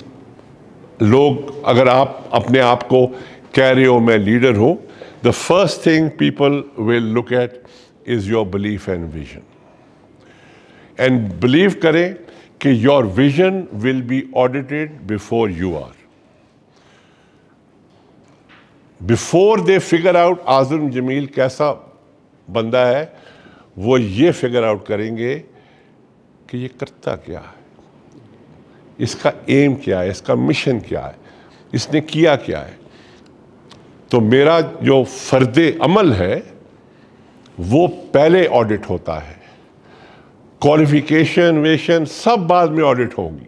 لوگ اگر آپ اپنے آپ کو کہہ رہے ہو میں لیڈر ہوں, the first thing people will look at is your belief and vision. And believe کریں کہ your vision will be audited before you are. Before they figure out اعظم جمیل کیسا بندہ ہے, وہ یہ فگر آؤٹ کریں گے کہ یہ کرتا کیا ہے, اس کا ایم کیا ہے, اس کا مشن کیا ہے, اس نے کیا کیا ہے. تو میرا جو فرد عمل ہے وہ پہلے آڈٹ ہوتا ہے, کوالیفیکیشن ویشن سب بعد میں آڈٹ ہوگی.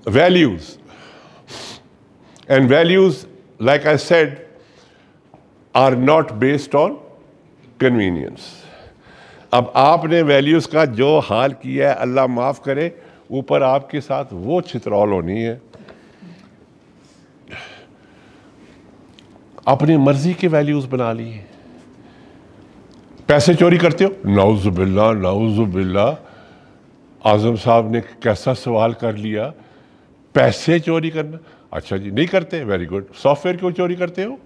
Values and values like I said are not based on convenience. اب آپ نے ویلیوز کا جو حال کیا ہے اللہ معاف کرے, اوپر آپ کے ساتھ وہ چھترول ہونی ہے. اپنی مرضی کے ویلیوز بنا لیے. پیسے چوری کرتے ہو, نعوذ باللہ نعوذ باللہ. اعظم صاحب نے کیسا سوال کر لیا, پیسے چوری کرنا, اچھا جی نہیں کرتے, ویری گڈ. سافٹ ویئر کیوں چوری کرتے ہو؟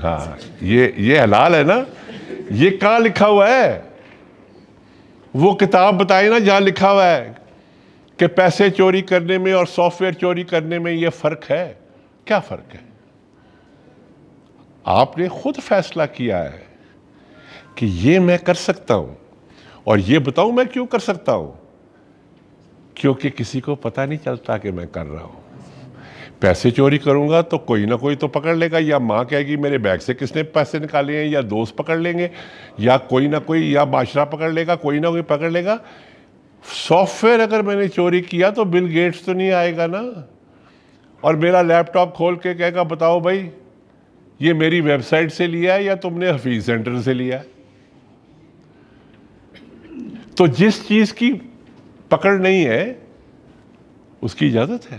ہاں یہ حلال ہے نا. یہ کہاں لکھا ہوا ہے؟ وہ کتاب بتائی نا جہاں لکھا ہوا ہے کہ پیسے چوری کرنے میں اور سافٹ ویئر چوری کرنے میں یہ فرق ہے. کیا فرق ہے؟ آپ نے خود فیصلہ کیا ہے کہ یہ میں کر سکتا ہوں, اور یہ بتاؤں میں کیوں کر سکتا ہوں, کیونکہ کسی کو پتہ نہیں چلتا کہ میں کر رہا ہوں. پیسے چوری کروں گا تو کوئی نہ کوئی تو پکڑ لے گا, یا ماں کہے گی میرے بیگ سے کس نے پیسے نکالے ہیں, یا دوست پکڑ لیں گے, یا کوئی نہ کوئی, یا معاشرہ پکڑ لے گا, کوئی نہ کوئی پکڑ لے گا. سافٹ ویئر اگر میں نے چوری کیا تو بل گیٹس تو نہیں آئے گا نا, اور میرا لیپ ٹاپ کھول کے کہے گا بتاؤ بھائی یہ میری ویب سائٹ سے لیا ہے یا تم نے حفیظ سینٹر سے لیا ہے. تو جس چیز کی پکڑ نہیں ہے اس کی اجازت ہے.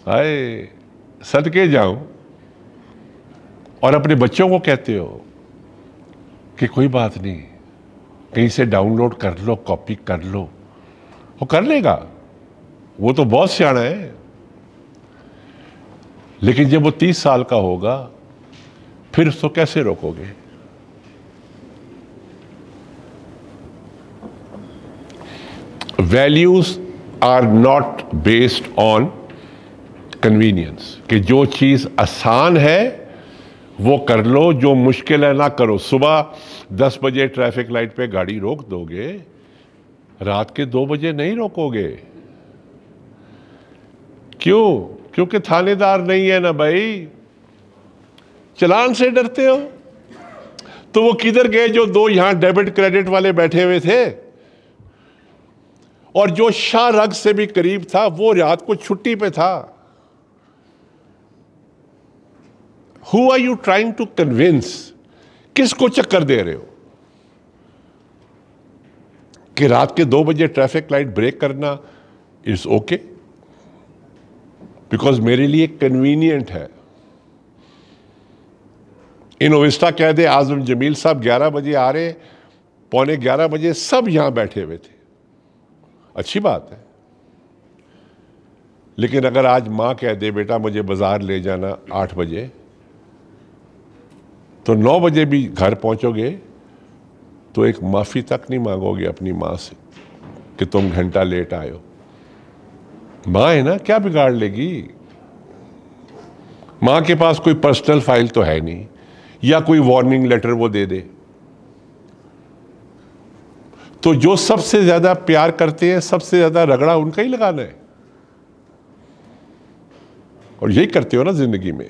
آئے صدقے جاؤں. اور اپنے بچوں کو کہتے ہو کہ کوئی بات نہیں, کہیں سے ڈاؤن لوڈ کر لو, کاپی کر لو, وہ کر لے گا, وہ تو بہت سیاڑا ہے. لیکن جب وہ 30 سال کا ہوگا پھر اس کو کیسے روکو گے؟ Values are not based on convenience, کہ جو چیز آسان ہے وہ کر لو, جو مشکل ہے نہ کرو. صبح 10 بجے ٹریفک لائٹ پہ گاڑی روک دو گے, رات کے 2 بجے نہیں روکو گے. کیوں؟ کیونکہ تھانے دار نہیں ہے نا بھائی. چلان سے ڈرتے ہو تو وہ کدھر گئے جو 2 یہاں ڈیبٹ کریڈٹ والے بیٹھے ہوئے تھے, اور جو شاہ رگ سے بھی قریب تھا وہ رات کو چھٹی پہ تھا. Who are you trying to convince? کس کو چکر دے رہے ہو کہ رات کے 2 بجے ٹریفک لائٹ بریک کرنا از اوکے بیکاز میرے لیے کنوینئنٹ ہے. انوویسٹا کہہ دے اعظم جمیل صاحب 11 بجے آ رہے, 11:15 بجے سب یہاں بیٹھے ہوئے تھے, اچھی بات ہے. لیکن اگر آج ماں کہہ دے بیٹا مجھے بازار لے جانا 8 بجے, تو 9 بجے بھی گھر پہنچو گے تو ایک معافی تک نہیں مانگو گے اپنی ماں سے کہ تم گھنٹہ لیٹ آئے ہو. ماں ہے نا, کیا بگاڑ لے گی؟ ماں کے پاس کوئی پرسنل فائل تو ہے نہیں, یا کوئی وارننگ لیٹر وہ دے دے. تو جو سب سے زیادہ پیار کرتے ہیں, سب سے زیادہ رگڑا ان کا ہی لگانا ہے. اور یہی کرتے ہو نا زندگی میں.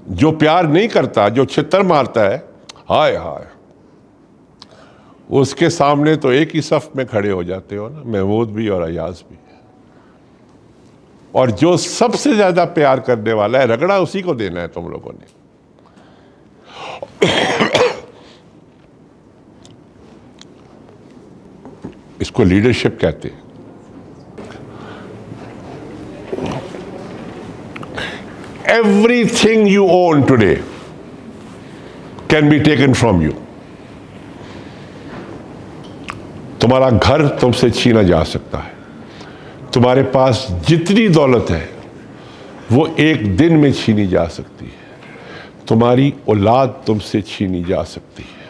جو پیار نہیں کرتا, جو چھتر مارتا ہے, ہائے ہائے, اس کے سامنے تو ایک ہی صف میں کھڑے ہو جاتے ہو نا, محمود بھی اور ایاز بھی. اور جو سب سے زیادہ پیار کرنے والا ہے, رگڑا اسی کو دینا ہے تم لوگوں نے. اس کو لیڈرشپ کہتے ہیں. Everything you own today can be taken from you. تمہارا گھر تم سے چھینا جا سکتا ہے. تمہارے پاس جتنی دولت ہے وہ ایک دن میں چھینی جا سکتی ہے. تمہاری اولاد تم سے چھینی جا سکتی ہے.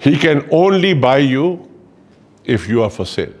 He can only buy you if you are for sale.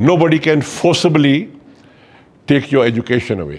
Nobody can forcibly take your education away.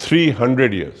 300 years,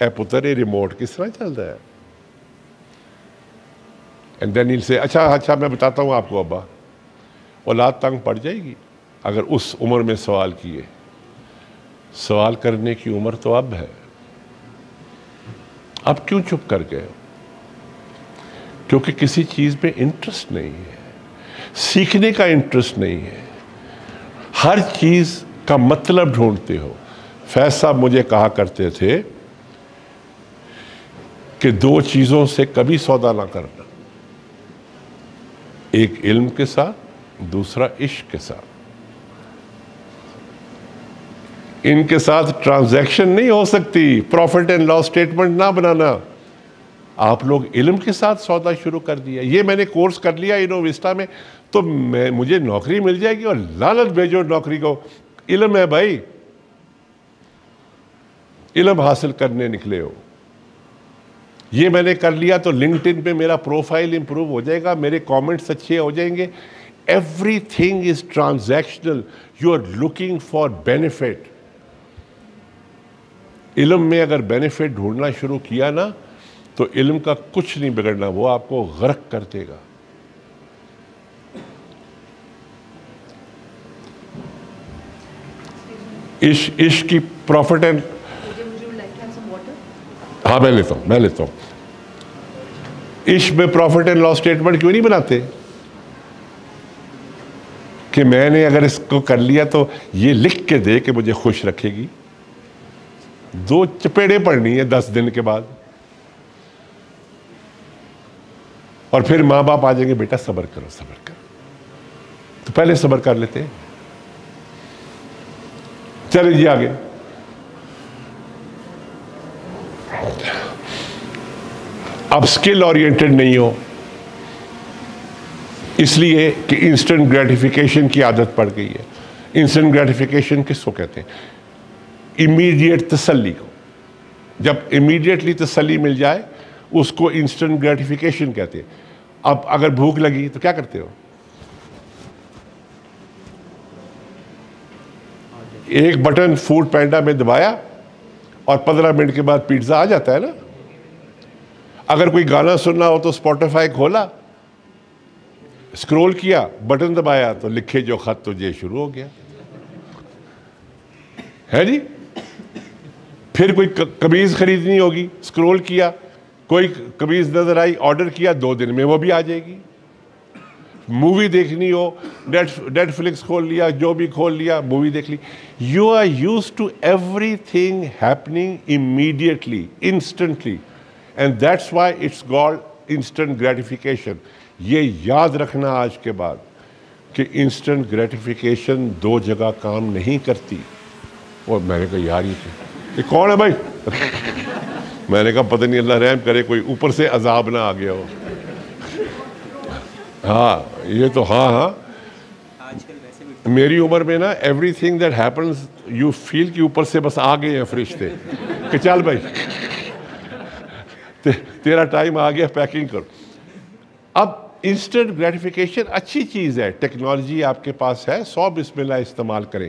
اے پتر یہ ریموٹ کس طرح چلتا ہے؟ اینڈ دین ہیل سے اچھا میں بتاتا ہوں آپ کو ابا، اولاد تنگ پڑ جائے گی اگر اس عمر میں سوال کیے. سوال کرنے کی عمر تو اب ہے. اب کیوں چپ کر گئے؟ کیونکہ کسی چیز میں انٹرسٹ نہیں ہے، سیکھنے کا انٹرسٹ نہیں ہے، ہر چیز کا مطلب ڈھونڈتے ہو. فیض صاحب مجھے کہا کرتے تھے کہ 2 چیزوں سے کبھی سودا نہ کرنا، ایک علم کے ساتھ، دوسرا عشق کے ساتھ. ان کے ساتھ ٹرانزیکشن نہیں ہو سکتی، پروفٹ اینڈ لاس اسٹیٹمنٹ نہ بنانا. آپ لوگ علم کے ساتھ سودا شروع کر دیا. یہ میں نے کورس کر لیا انوویسٹا میں تو مجھے نوکری مل جائے گی، اور لعنت بھیجو نوکری کو. علم ہے بھائی، علم حاصل کرنے نکلے ہو. یہ میں نے کر لیا تو لنکڈ ان پہ میرا پروفائل امپروو ہو جائے گا، میرے کامنٹس اچھے ہو جائیں گے. Everything is transactional. You are looking for benefit. علم میں اگر بینیفٹ ڈھونڈنا شروع کیا نا تو علم کا کچھ نہیں بگڑنا، وہ آپ کو غرق کر دے گا. عشق کی پروفٹ اینڈ ہاں میں لیتا ہوں. عشق میں پروفٹ اینڈ لاس اسٹیٹمنٹ کیوں نہیں بناتے کہ میں نے اگر اس کو کر لیا تو یہ لکھ کے دے کہ مجھے خوش رکھے گی. 2 چپیڑیں پڑھنی ہے 10 دن کے بعد، اور پھر ماں باپ آ جائیں گے بیٹا صبر کرو. تو پہلے صبر کر لیتے. چلیں جی آگے. اب اسکل اورینٹڈ نہیں ہو، اس لیے کہ انسٹنٹ گریٹیفیکیشن کی عادت پڑ گئی ہے. انسٹنٹ گریٹیفیکیشن کس کو کہتے ہیں؟ امیڈیٹ تسلی کو. جب امیڈیٹلی تسلی مل جائے اس کو انسٹنٹ گریٹیفیکیشن کہتے ہیں. اب اگر بھوک لگی تو کیا کرتے ہو؟ ایک بٹن فوڈ پینڈا میں دبایا اور 15 منٹ کے بعد پیزا آ جاتا ہے نا. اگر کوئی گانا سننا ہو تو اسپوٹیفائی کھولا، اسکرول کیا، بٹن دبایا تو لکھے جو خط تجھے شروع ہو گیا ہے جی. پھر کوئی قمیض خریدنی ہوگی، اسکرول کیا، کوئی قمیض نظر آئی، آرڈر کیا، 2 دن میں وہ بھی آ جائے گی. مووی دیکھنی ہو، نیٹ فلکس کھول لیا، جو بھی کھول لیا، مووی دیکھ لی. You are used to everything happening immediately, instantly, and that's why it's called instant gratification. یہ یاد رکھنا آج کے بعد کہ انسٹنٹ گریٹیفیکیشن 2 جگہ کام نہیں کرتی. اور میں نے کہا یار یہ کون ہے بھائی؟ میں نے کہا پتہ نہیں اللہ رحم کرے کوئی اوپر سے عذاب نہ آ گیا ہو. ہاں یہ تو ہاں میری عمر میں نا everything that happens you feel کہ اوپر سے بس آ گئے ہیں فرشتے کہ چل بھائی تیرا ٹائم آ گیا، پیکنگ کرو. اب انسٹنٹ گریٹیفیکیشن اچھی چیز ہے، ٹیکنالوجی آپ کے پاس ہے، 100 بسم اللہ استعمال کریں.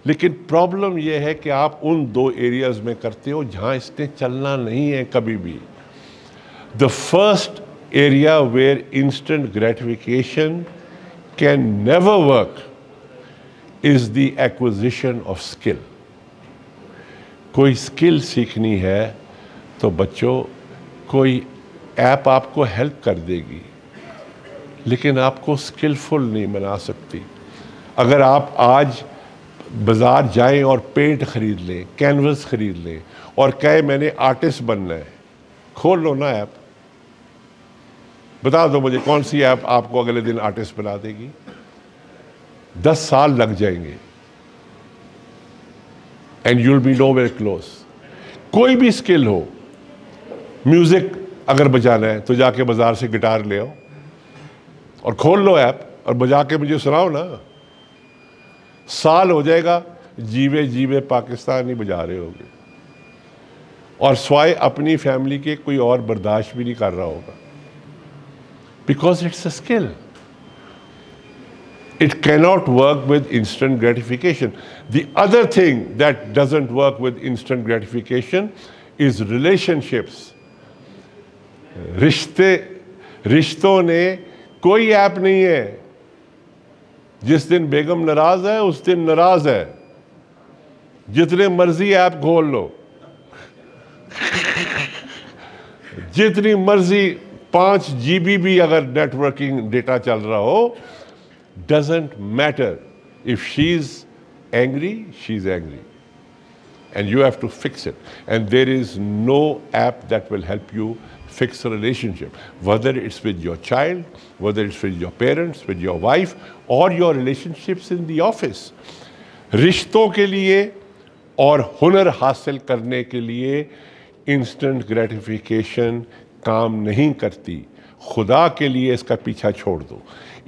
لیکن پرابلم یہ ہے کہ آپ ان 2 ایریاز میں کرتے ہو جہاں اس نے چلنا نہیں ہے کبھی بھی. The first area where instant gratification can never work is the acquisition of skill. کوئی اسکل سیکھنی ہے تو بچوں کوئی ایپ آپ کو ہیلپ کر دے گی لیکن آپ کو اسکلفل نہیں بنا سکتی. اگر آپ آج بازار جائیں اور پینٹ خرید لیں، کینوس خرید لیں اور کہے میں نے آرٹسٹ بننا ہے، کھول لو نا ایپ. بتا دو مجھے کون سی ایپ آپ کو اگلے دن آرٹسٹ بنا دے گی؟ 10 سال لگ جائیں گے and you will be nowhere close. کوئی بھی اسکل ہو، میوزک اگر بجانا ہے تو جا کے بازار سے گٹار لے آؤ اور کھول لو ایپ اور بجا کے مجھے سناؤ نا. سال ہو جائے گا جیوے جیوے پاکستان ہی بجا رہے ہوگے اور سوائے اپنی فیملی کے کوئی اور برداشت بھی نہیں کر رہا ہوگا. Because it's a skill. It cannot work with instant gratification. The other thing that doesn't work with instant gratification is relationships. رشتوں نے کوئی ایپ نہیں ہے. جس دن بیگم ناراض ہے اس دن ناراض ہے. جتنے مرضی ایپ کھول لو, جتنی مرضی 5 GB بھی اگر نیٹ ورکنگ ڈیٹا چل رہا ہو, doesn't matter. If she's angry, she's angry. And you have to fix it. And there is no app that will help you fix a relationship. Whether it's with your child, whether it's with your parents, with your wife, or your relationships in the office. رشتوں کے لیے اور ہنر حاصل کرنے کے لیے instant gratification کام نہیں کرتی. خدا کے لیے اس کا پیچھا چھوڑ دو.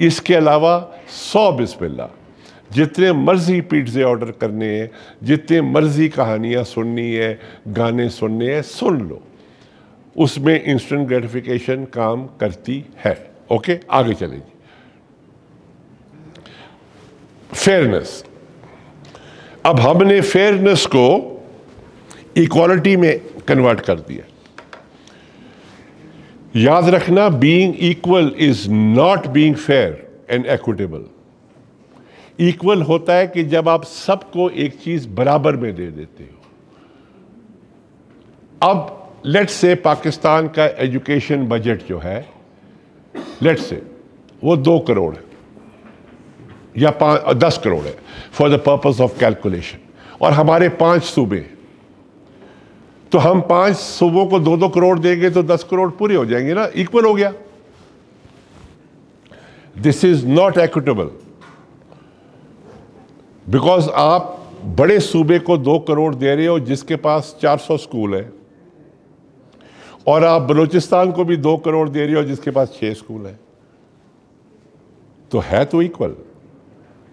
اس کے علاوہ 100 بسم اللہ. جتنے مرضی پیزے آرڈر کرنے ہیں, جتنے مرضی کہانیاں سننی ہے, گانے سننے ہیں, سن لو. اس میں انسٹنٹ گریٹیفیکیشن کام کرتی ہے. اوکے, آگے چلیں جی. فیئرنس. اب ہم نے فیئرنس کو ایکوالٹی میں کنورٹ کر دیا. یاد رکھنا, being equal is not being fair and equitable. Equal ہوتا ہے کہ جب آپ سب کو ایک چیز برابر میں دے دیتے ہو. اب لیٹ سے پاکستان کا ایجوکیشن بجٹ جو ہے, لیٹ سے وہ 2 کروڑ ہے یا 10 کروڑ ہے for the purpose of calculation, اور ہمارے 5 صوبے. تو ہم 5 صوبوں کو 2-2 کروڑ دیں گے تو 10 کروڑ پورے ہو جائیں گے نا, ایکول ہو گیا. دس از ناٹ ایکوٹیبل. بیکاز آپ بڑے صوبے کو 2 کروڑ دے رہے ہو جس کے پاس 400 اسکول ہے, اور آپ بلوچستان کو بھی 2 کروڑ دے رہے ہو جس کے پاس 6 اسکول ہے. تو ہے تو equal,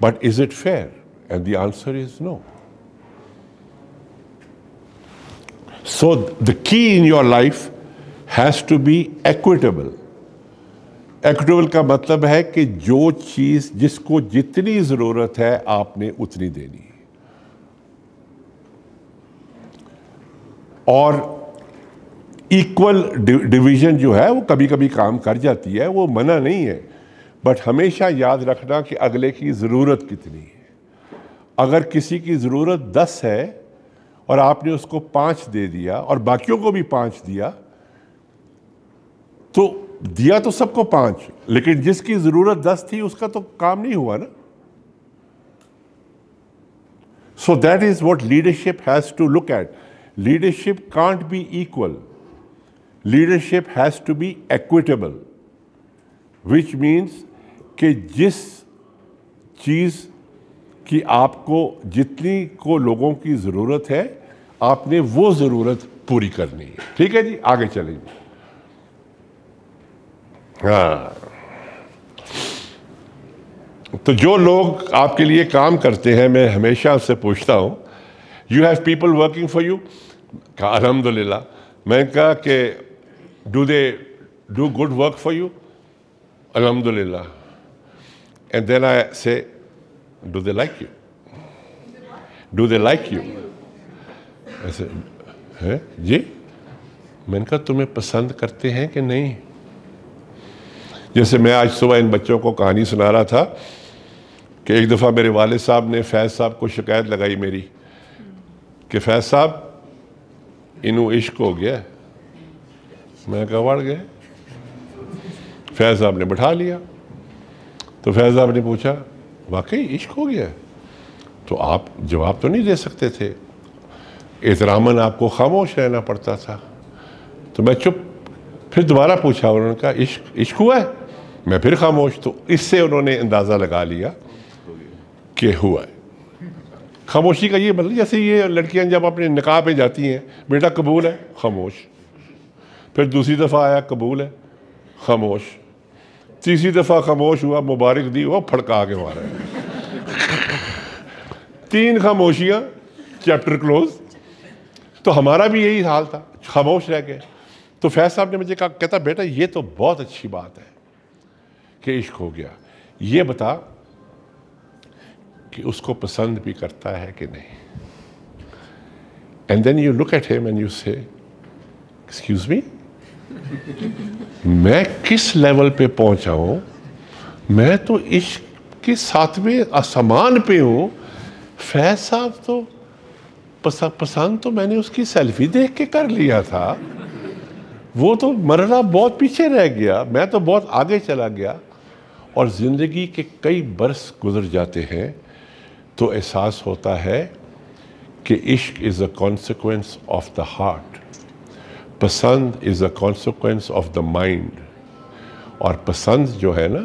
but is it fair? And the answer is no. So the key in your life has to be equitable. Equitable کا مطلب ہے کہ جو چیز جس کو جتنی ضرورت ہے آپ نے اتنی دینی ہے. اور ایکول ڈویژن جو ہے وہ کبھی کبھی کام کر جاتی ہے, وہ منع نہیں ہے, بٹ ہمیشہ یاد رکھنا کہ اگلے کی ضرورت کتنی ہے. اگر کسی کی ضرورت 10 ہے اور آپ نے اس کو 5 دے دیا اور باقیوں کو بھی 5 دیا, تو دیا تو سب کو 5, لیکن جس کی ضرورت 10 تھی اس کا تو کام نہیں ہوا نا. So that is what leadership has to look at. Leadership can't be equal. Leadership has to be equitable, which means کہ جس چیز کہ آپ کو جتنی کو لوگوں کی ضرورت ہے آپ نے وہ ضرورت پوری کرنی ہے. ٹھیک ہے جی, آگے چلیں گے. ہاں, تو جو لوگ آپ کے لیے کام کرتے ہیں, میں ہمیشہ اس سے پوچھتا ہوں, you have people working for you? کہا الحمدللہ. میں نے کہا کہ do they do good work for you? الحمدللہ. اینڈ دین آئی سے do they like you? Do they like you? ایسے ہے جی. میں نے کہا تمہیں پسند کرتے ہیں کہ نہیں؟ جیسے میں آج صبح ان بچوں کو کہانی سنا رہا تھا کہ ایک دفعہ میرے والد صاحب نے فیض صاحب کو شکایت لگائی میری کہ فیض صاحب انہوں عشق ہو گیا. میں نے کہا وڑ گئے. فیض صاحب نے بٹھا لیا. تو فیض صاحب نے پوچھا واقعی عشق ہو گیا؟ تو آپ جواب تو نہیں دے سکتے تھے, احتراماً آپ کو خاموش رہنا پڑتا تھا. تو میں چپ. پھر دوبارہ پوچھا, انہوں نے کہا عشق ہوا ہے؟ میں پھر خاموش. تو اس سے انہوں نے اندازہ لگا لیا کہ ہوا ہے. خاموشی کا یہ مطلب جیسے یہ لڑکیاں جب اپنے نکاح پہ جاتی ہیں, بیٹا قبول ہے, خاموش. پھر دوسری دفعہ آیا, قبول ہے, خاموش. تیسری دفعہ خاموش ہوا, مبارک دی, وہ پھڑکا کے مارا. 3 خاموشیاں, چیپٹر کلوز. تو ہمارا بھی یہی حال تھا, خاموش رہ گئے. تو فیض صاحب نے مجھے کہا, کہتا بیٹا یہ تو بہت اچھی بات ہے کہ عشق ہو گیا, یہ بتا کہ اس کو پسند بھی کرتا ہے کہ نہیں. And then you look at him and you say excuse me, میں کس لیول پہ پہنچا ہوں؟ میں تو عشق کے 7ویں آسمان پہ ہوں. فیض صاحب تو پسند تو میں نے اس کی سیلفی دیکھ کے کر لیا تھا, وہ تو مرحلہ بہت پیچھے رہ گیا, میں تو بہت آگے چلا گیا. اور زندگی کے کئی برس گزر جاتے ہیں تو احساس ہوتا ہے کہ عشق is a consequence of the heart, پسند is a consequence of the mind. اور پسند جو ہے نا,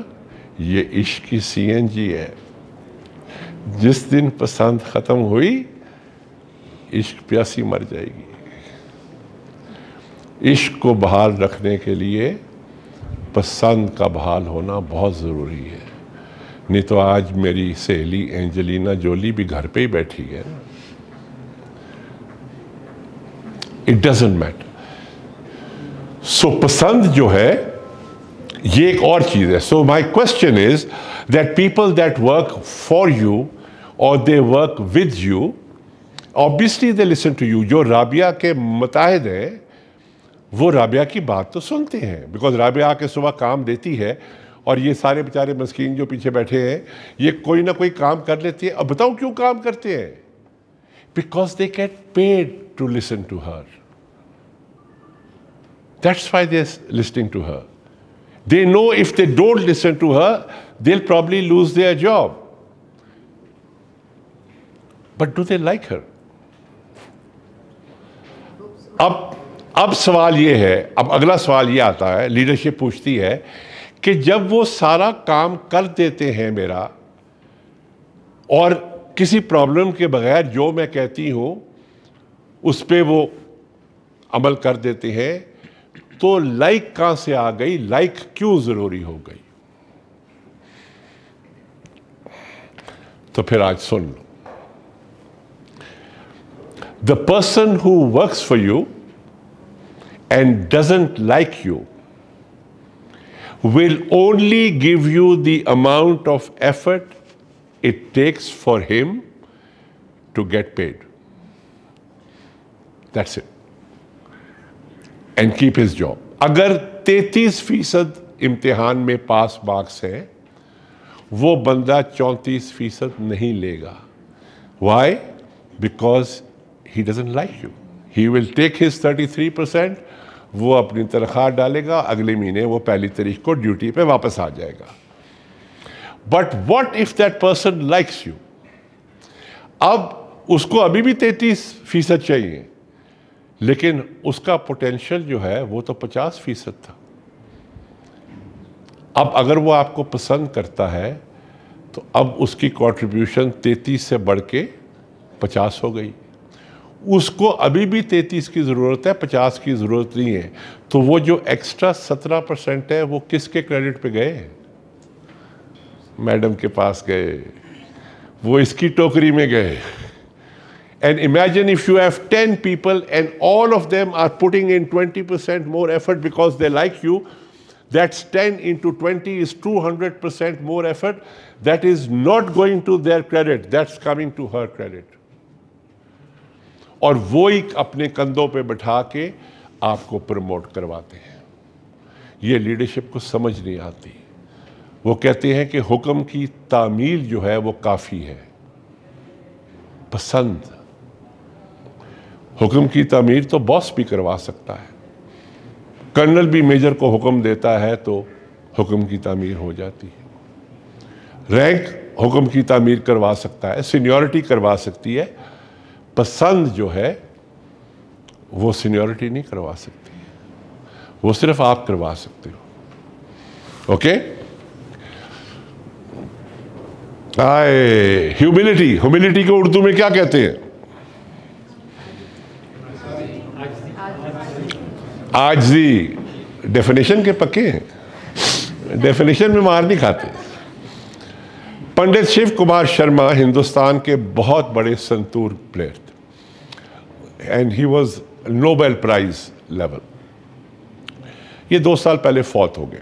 یہ عشق کی CNG ہے. جس دن پسند ختم ہوئی, عشق پیاسی مر جائے گی. عشق کو بحال رکھنے کے لیے پسند کا بحال ہونا بہت ضروری ہے. نہیں تو آج میری سہیلی اینجلینا جولی بھی گھر پہ ہی بیٹھی ہے. It doesn't matter. سو پسند جو ہے یہ ایک اور چیز ہے. So my question is that people that work for you or they work with you, obviously they listen to you. جو رابعہ کے متحد ہیں وہ رابعہ کی بات تو سنتے ہیں, بیکاز رابعہ آ کے صبح کام دیتی ہے, اور یہ سارے بیچارے مسکین جو پیچھے بیٹھے ہیں یہ کوئی نہ کوئی کام کر لیتی ہے. اب بتاؤ کیوں کام کرتے ہیں؟ Because they get paid to listen to her. That's why they're listening to her. They know if they don't listen to her, they'll probably lose their job. But do they like her? اب سوال یہ ہے, اب اگلا سوال یہ آتا ہے, لیڈرشپ پوچھتی ہے کہ جب وہ سارا کام کر دیتے ہیں میرا, اور کسی پرابلم کے بغیر جو میں کہتی ہوں اس پہ وہ عمل کر دیتے ہیں, تو لائک کہاں سے آ گئی؟ لائک کیوں ضروری ہو گئی؟ تو پھر آج سن لو. The person who works for you and doesn't like you will only give you the amount of effort it takes for him to get paid. That's it. And keep his job. اگر 33% امتحان میں پاس marks ہیں, وہ بندہ 34% نہیں لے گا. Why? Because he doesn't like you. He will take his 33%, وہ اپنی تنخواہ ڈالے گا, اگلے مہینے وہ 1 تاریخ کو ڈیوٹی پہ واپس آ جائے گا. But what if that person likes you? اب اس کو ابھی بھی 33% چاہیے, لیکن اس کا پوٹینشل جو ہے وہ تو 50% تھا. اب اگر وہ آپ کو پسند کرتا ہے تو اب اس کی کنٹریبیوشن 33 سے بڑھ کے 50 ہو گئی. اس کو ابھی بھی 33 کی ضرورت ہے, 50 کی ضرورت نہیں ہے. تو وہ جو ایکسٹرا 17% ہے وہ کس کے کریڈٹ پہ گئے؟ میڈم کے پاس گئے, وہ اس کی ٹوکری میں گئے. And imagine if you have 10 people and all of them are putting in 20% more effort because they like you, that's 10 into 20 is 200% more effort. That is not going to their credit, that's coming to her credit. اور وہ ایک اپنے کندھوں پہ بٹھا کے آپ کو پروموٹ کرواتے ہیں. یہ لیڈرشپ کو سمجھ نہیں آتی. وہ کہتے ہیں کہ حکم کی تعمیل جو ہے وہ کافی ہے. پسند, حکم کی تعمیر تو باس بھی کروا سکتا ہے. کرنل بھی میجر کو حکم دیتا ہے تو حکم کی تعمیر ہو جاتی ہے. رینک حکم کی تعمیر کروا سکتا ہے, سینیورٹی کروا سکتی ہے. پسند جو ہے وہ سینیورٹی نہیں کروا سکتی, وہ صرف آپ کروا سکتے ہو. اوکے. ہیوملٹی, ہیوملٹی کو اردو میں کیا کہتے ہیں؟ عاجزی. ڈیفینیشن کے پکے ہیں, ڈیفینیشن میں مار نہیں کھاتے. پنڈت شیو کمار شرما ہندوستان کے بہت بڑے سنتور پلیئر تھے, and he was Nobel price level. یہ 2 سال پہلے فوت ہو گئے.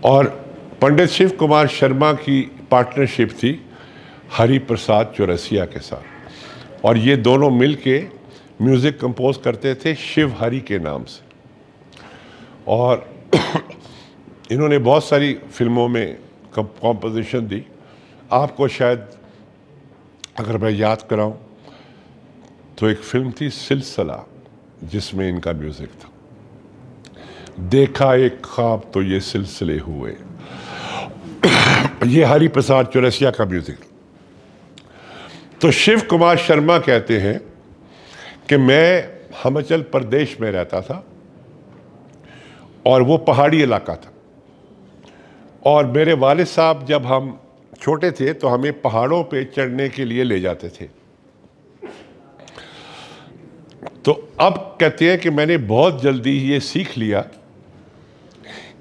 اور پنڈت شیو کمار شرما کی پارٹنرشپ تھی ہری پرساد چورسیا کے ساتھ, اور یہ دونوں مل کے میوزک کمپوز کرتے تھے شیو ہری کے نام سے، اور انہوں نے بہت ساری فلموں میں کمپوزیشن دی. آپ کو شاید اگر میں یاد کراؤں تو ایک فلم تھی سلسلہ جس میں ان کا میوزک تھا. دیکھا ایک خواب تو یہ سلسلے ہوئے، یہ ہری پرساد چورسیا کا میوزک. تو شیو کمار شرما کہتے ہیں کہ میں ہماچل پردیش میں رہتا تھا اور وہ پہاڑی علاقہ تھا، اور میرے والد صاحب جب ہم چھوٹے تھے تو ہمیں پہاڑوں پہ چڑھنے کے لیے لے جاتے تھے. تو اب کہتے ہیں کہ میں نے بہت جلدی یہ سیکھ لیا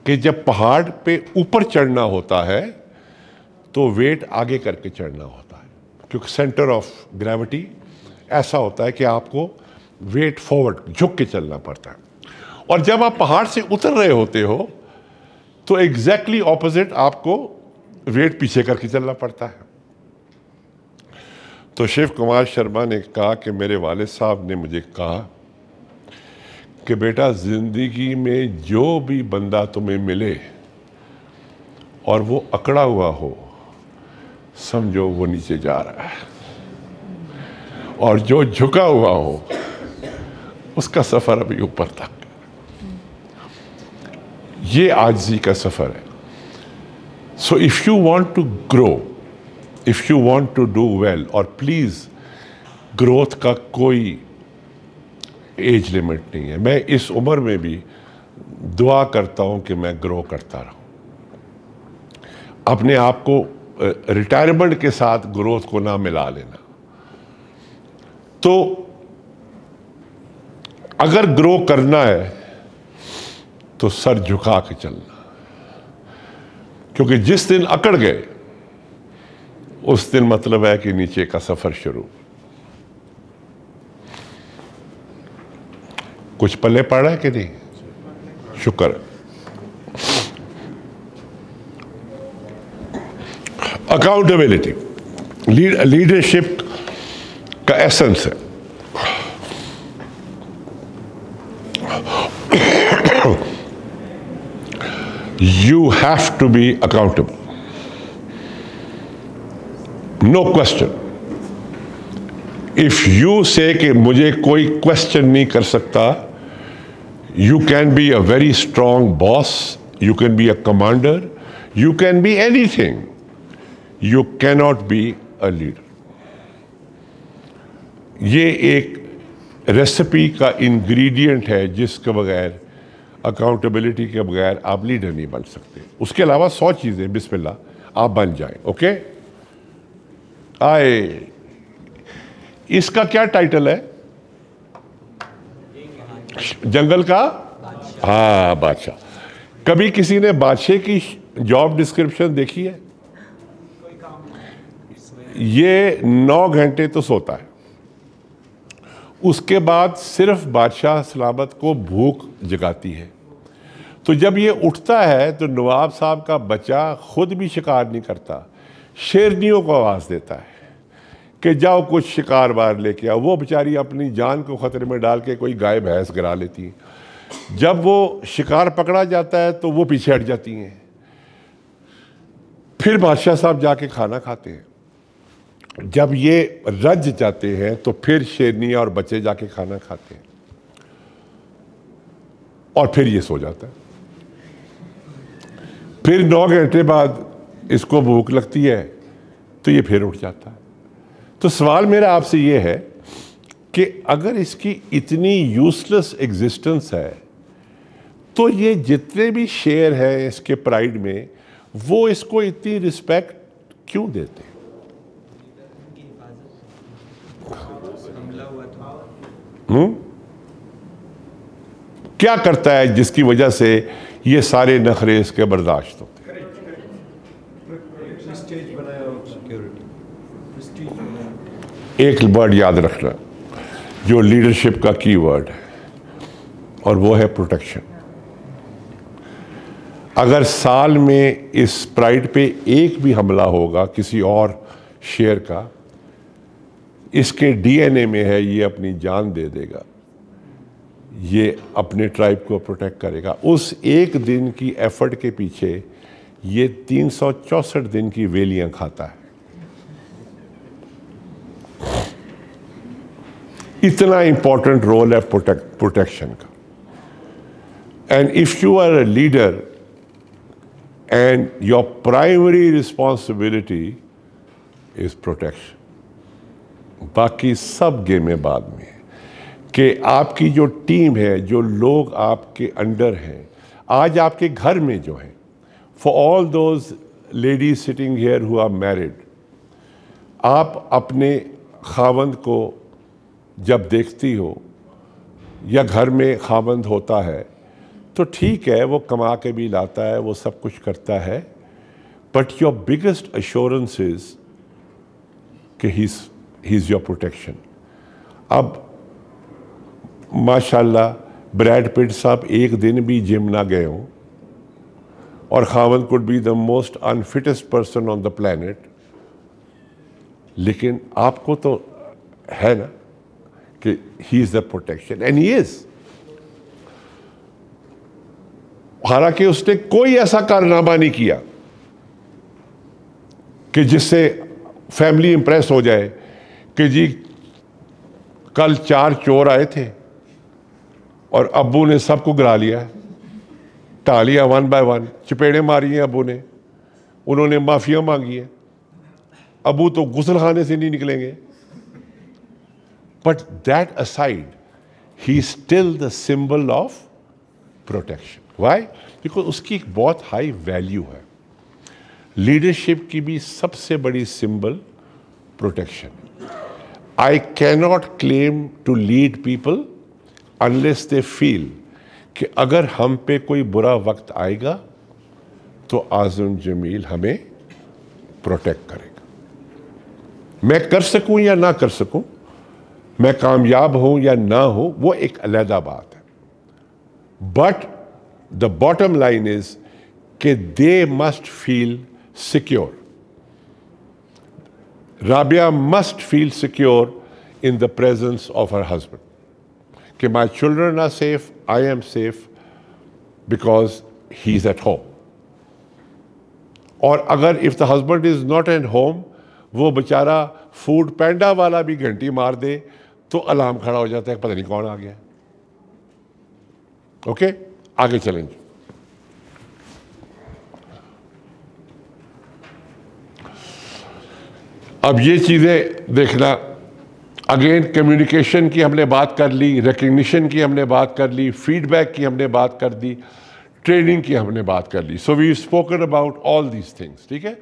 کہ جب پہاڑ پہ اوپر چڑھنا ہوتا ہے تو ویٹ آگے کر کے چڑھنا ہوتا ہے، کیونکہ سینٹر آف گریوٹی ایسا ہوتا ہے کہ آپ کو ویٹ فارورڈ جھک کے چلنا پڑتا ہے. اور جب آپ پہاڑ سے اتر رہے ہوتے ہو تو ایگزیکٹلی اپوزٹ آپ کو ویٹ پیچھے کر کے چلنا پڑتا ہے. تو شیو کمار شرما نے کہا کہ میرے والد صاحب نے مجھے کہا کہ بیٹا زندگی میں جو بھی بندہ تمہیں ملے اور وہ اکڑا ہوا ہو، سمجھو وہ نیچے جا رہا ہے، اور جو جھکا ہوا ہو اس کا سفر ابھی اوپر تک. یہ عاجزی کا سفر ہے. So if you want to grow, if you want to do well, اور پلیز گروتھ کا کوئی ایج لمٹ نہیں ہے. میں اس عمر میں بھی دعا کرتا ہوں کہ میں گرو کرتا رہوں. اپنے آپ کو ریٹائرمنٹ کے ساتھ گروتھ کو نہ ملا لینا. تو اگر گرو کرنا ہے تو سر جھکا کے چلنا، کیونکہ جس دن اکڑ گئے اس دن مطلب ہے کہ نیچے کا سفر شروع. کچھ پلے پڑ رہا ہے کہ نہیں؟ شکر. اکاؤنٹیبلٹی لیڈرشپ کا ایسنس ہے. You have to be accountable. No question. If you say کہ مجھے کوئی question نہیں کر سکتا, you can be a very strong boss, you can be a commander, you can be anything. You cannot be a leader. یہ ایک recipe کا ingredient ہے جس کے بغیر، اکاؤنٹیبلٹی کے بغیر آپ لیڈر نہیں بن سکتے. اس کے علاوہ 100 چیزیں بسم اللہ آپ بن جائیں. اوکے. آئے اس کا کیا ٹائٹل ہے؟ جنگل کا ہاں بادشاہ. کبھی کسی نے بادشاہ کی جاب ڈسکرپشن دیکھی ہے؟ یہ 9 گھنٹے تو سوتا ہے، اس کے بعد صرف بادشاہ سلامت کو بھوک جگاتی ہے. تو جب یہ اٹھتا ہے تو نواب صاحب کا بچہ خود بھی شکار نہیں کرتا، شیرنیوں کو آواز دیتا ہے کہ جاؤ کچھ شکار بار لے کے آؤ. وہ بیچاری اپنی جان کو خطرے میں ڈال کے کوئی گائے بھینس گرا لیتی ہیں. جب وہ شکار پکڑا جاتا ہے تو وہ پیچھے ہٹ جاتی ہیں. پھر بادشاہ صاحب جا کے کھانا کھاتے ہیں. جب یہ رج جاتے ہیں تو پھر شیرنیاں اور بچے جا کے کھانا کھاتے ہیں، اور پھر یہ سو جاتا ہے. پھر 9 گھنٹے بعد اس کو بھوک لگتی ہے تو یہ پھر اٹھ جاتا ہے. تو سوال میرا آپ سے یہ ہے کہ اگر اس کی اتنی یوزلیس ایگزسٹنس ہے تو یہ جتنے بھی شیر ہیں اس کے پرائیڈ میں، وہ اس کو اتنی رسپیکٹ کیوں دیتے ہیں؟ کیا کرتا ہے جس کی وجہ سے یہ سارے نخرے اس کے برداشت ہوتے ہیں؟ ایک ورڈ یاد رکھنا جو لیڈرشپ کا کی ورڈ ہے، اور وہ ہے پروٹیکشن. اگر سال میں اس پرائڈ پہ ایک بھی حملہ ہوگا کسی اور شیر کا، اس کے ڈی این اے میں ہے, یہ اپنی جان دے دے گا, یہ اپنے ٹرائب کو پروٹیکٹ کرے گا. اس ایک دن کی ایفرٹ کے پیچھے یہ 364 دن کی ویلیاں کھاتا ہے. اتنا امپورٹنٹ رول ہے پروٹیکشن کا. And if you are a leader and your primary responsibility is protection, باقی سب گیمیں بعد میں ہیں. کہ آپ کی جو ٹیم ہے, جو لوگ آپ کے انڈر ہیں, آج آپ کے گھر میں جو ہیں, for all those ladies sitting here who are married, آپ اپنے خاوند کو جب دیکھتی ہو یا گھر میں خاوند ہوتا ہے تو ٹھیک ہے, وہ کما کے بھی لاتا ہے, وہ سب کچھ کرتا ہے, بٹ یور بگیسٹ ایشورنس از کہ ہی از یور پروٹیکشن. اب ماشاءاللہ بریڈ پٹ صاحب ایک دن بھی جم نہ گئے ہوں, اور خاوند could be the most unfittest person on the planet, لیکن آپ کو تو ہے نا کہ he is the protection, and he is. حالانکہ اس نے کوئی ایسا کارنامہ نہیں کیا کہ جس سے فیملی امپریس ہو جائے کہ جی کل 4 چور آئے تھے اور ابو نے سب کو گرا لیا, ٹالیا 1 by 1, چپیڑے ماری ہیں ابو نے, انہوں نے معافیاں مانگی ہیں, ابو تو غسل خانے سے نہیں نکلیں گے. But that aside, he is still the symbol of protection. Why? Because اس کی ایک بہت ہائی ویلیو ہے. لیڈرشپ کی بھی سب سے بڑی symbol protection. I cannot claim to lead people unless they feel کہ اگر ہم پہ کوئی برا وقت آئے گا تو اعظم جمیل ہمیں پروٹیکٹ کرے گا. میں کر سکوں یا نہ کر سکوں, میں کامیاب ہوں یا نہ ہوں, وہ ایک علیحدہ بات ہے. But the bottom line is کہ they must feel secure. Rabia must feel secure in the presence of her husband, کہ my children are safe, I am safe because he is at home. اور اگر if the husband is not at home, وہ بیچارہ food panda والا بھی گھنٹی مار دے تو الارم کھڑا ہو جاتا ہے, پتہ نہیں کون آ گیا. اوکے, آگے چلیں گے. اب یہ چیزیں دیکھنا, اگین کمیونیکیشن کی ہم نے بات کر لی, ریکگنیشن کی ہم نے بات کر لی, فیڈ بیک کی ہم نے بات کر دی, ٹریننگ کی ہم نے بات کر لی. So we spoken about all these things. ٹھیک ہے.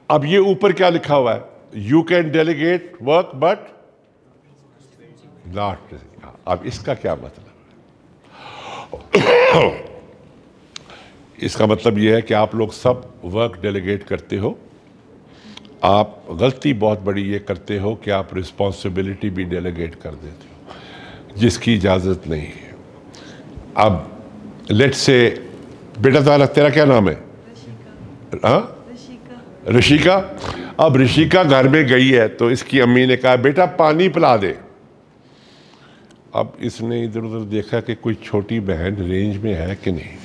اب یہ اوپر کیا لکھا ہوا ہے, you can delegate work but not. اب اس کا کیا مطلب ہے؟ اس کا مطلب یہ ہے کہ آپ لوگ سب ورک ڈیلیگیٹ کرتے ہو. آپ غلطی بہت بڑی یہ کرتے ہو کہ آپ رسپانسبلٹی بھی ڈیلیگیٹ کر دیتے ہو, جس کی اجازت نہیں ہے. اب لیٹ سے بیٹا تعالیٰ تیرا کیا نام ہے؟ ہاں, رشیکا. اب رشیکا گھر میں گئی ہے تو اس کی امی نے کہا بیٹا پانی پلا دے. اب اس نے ادھر ادھر دیکھا کہ کوئی چھوٹی بہن رینج میں ہے کہ نہیں.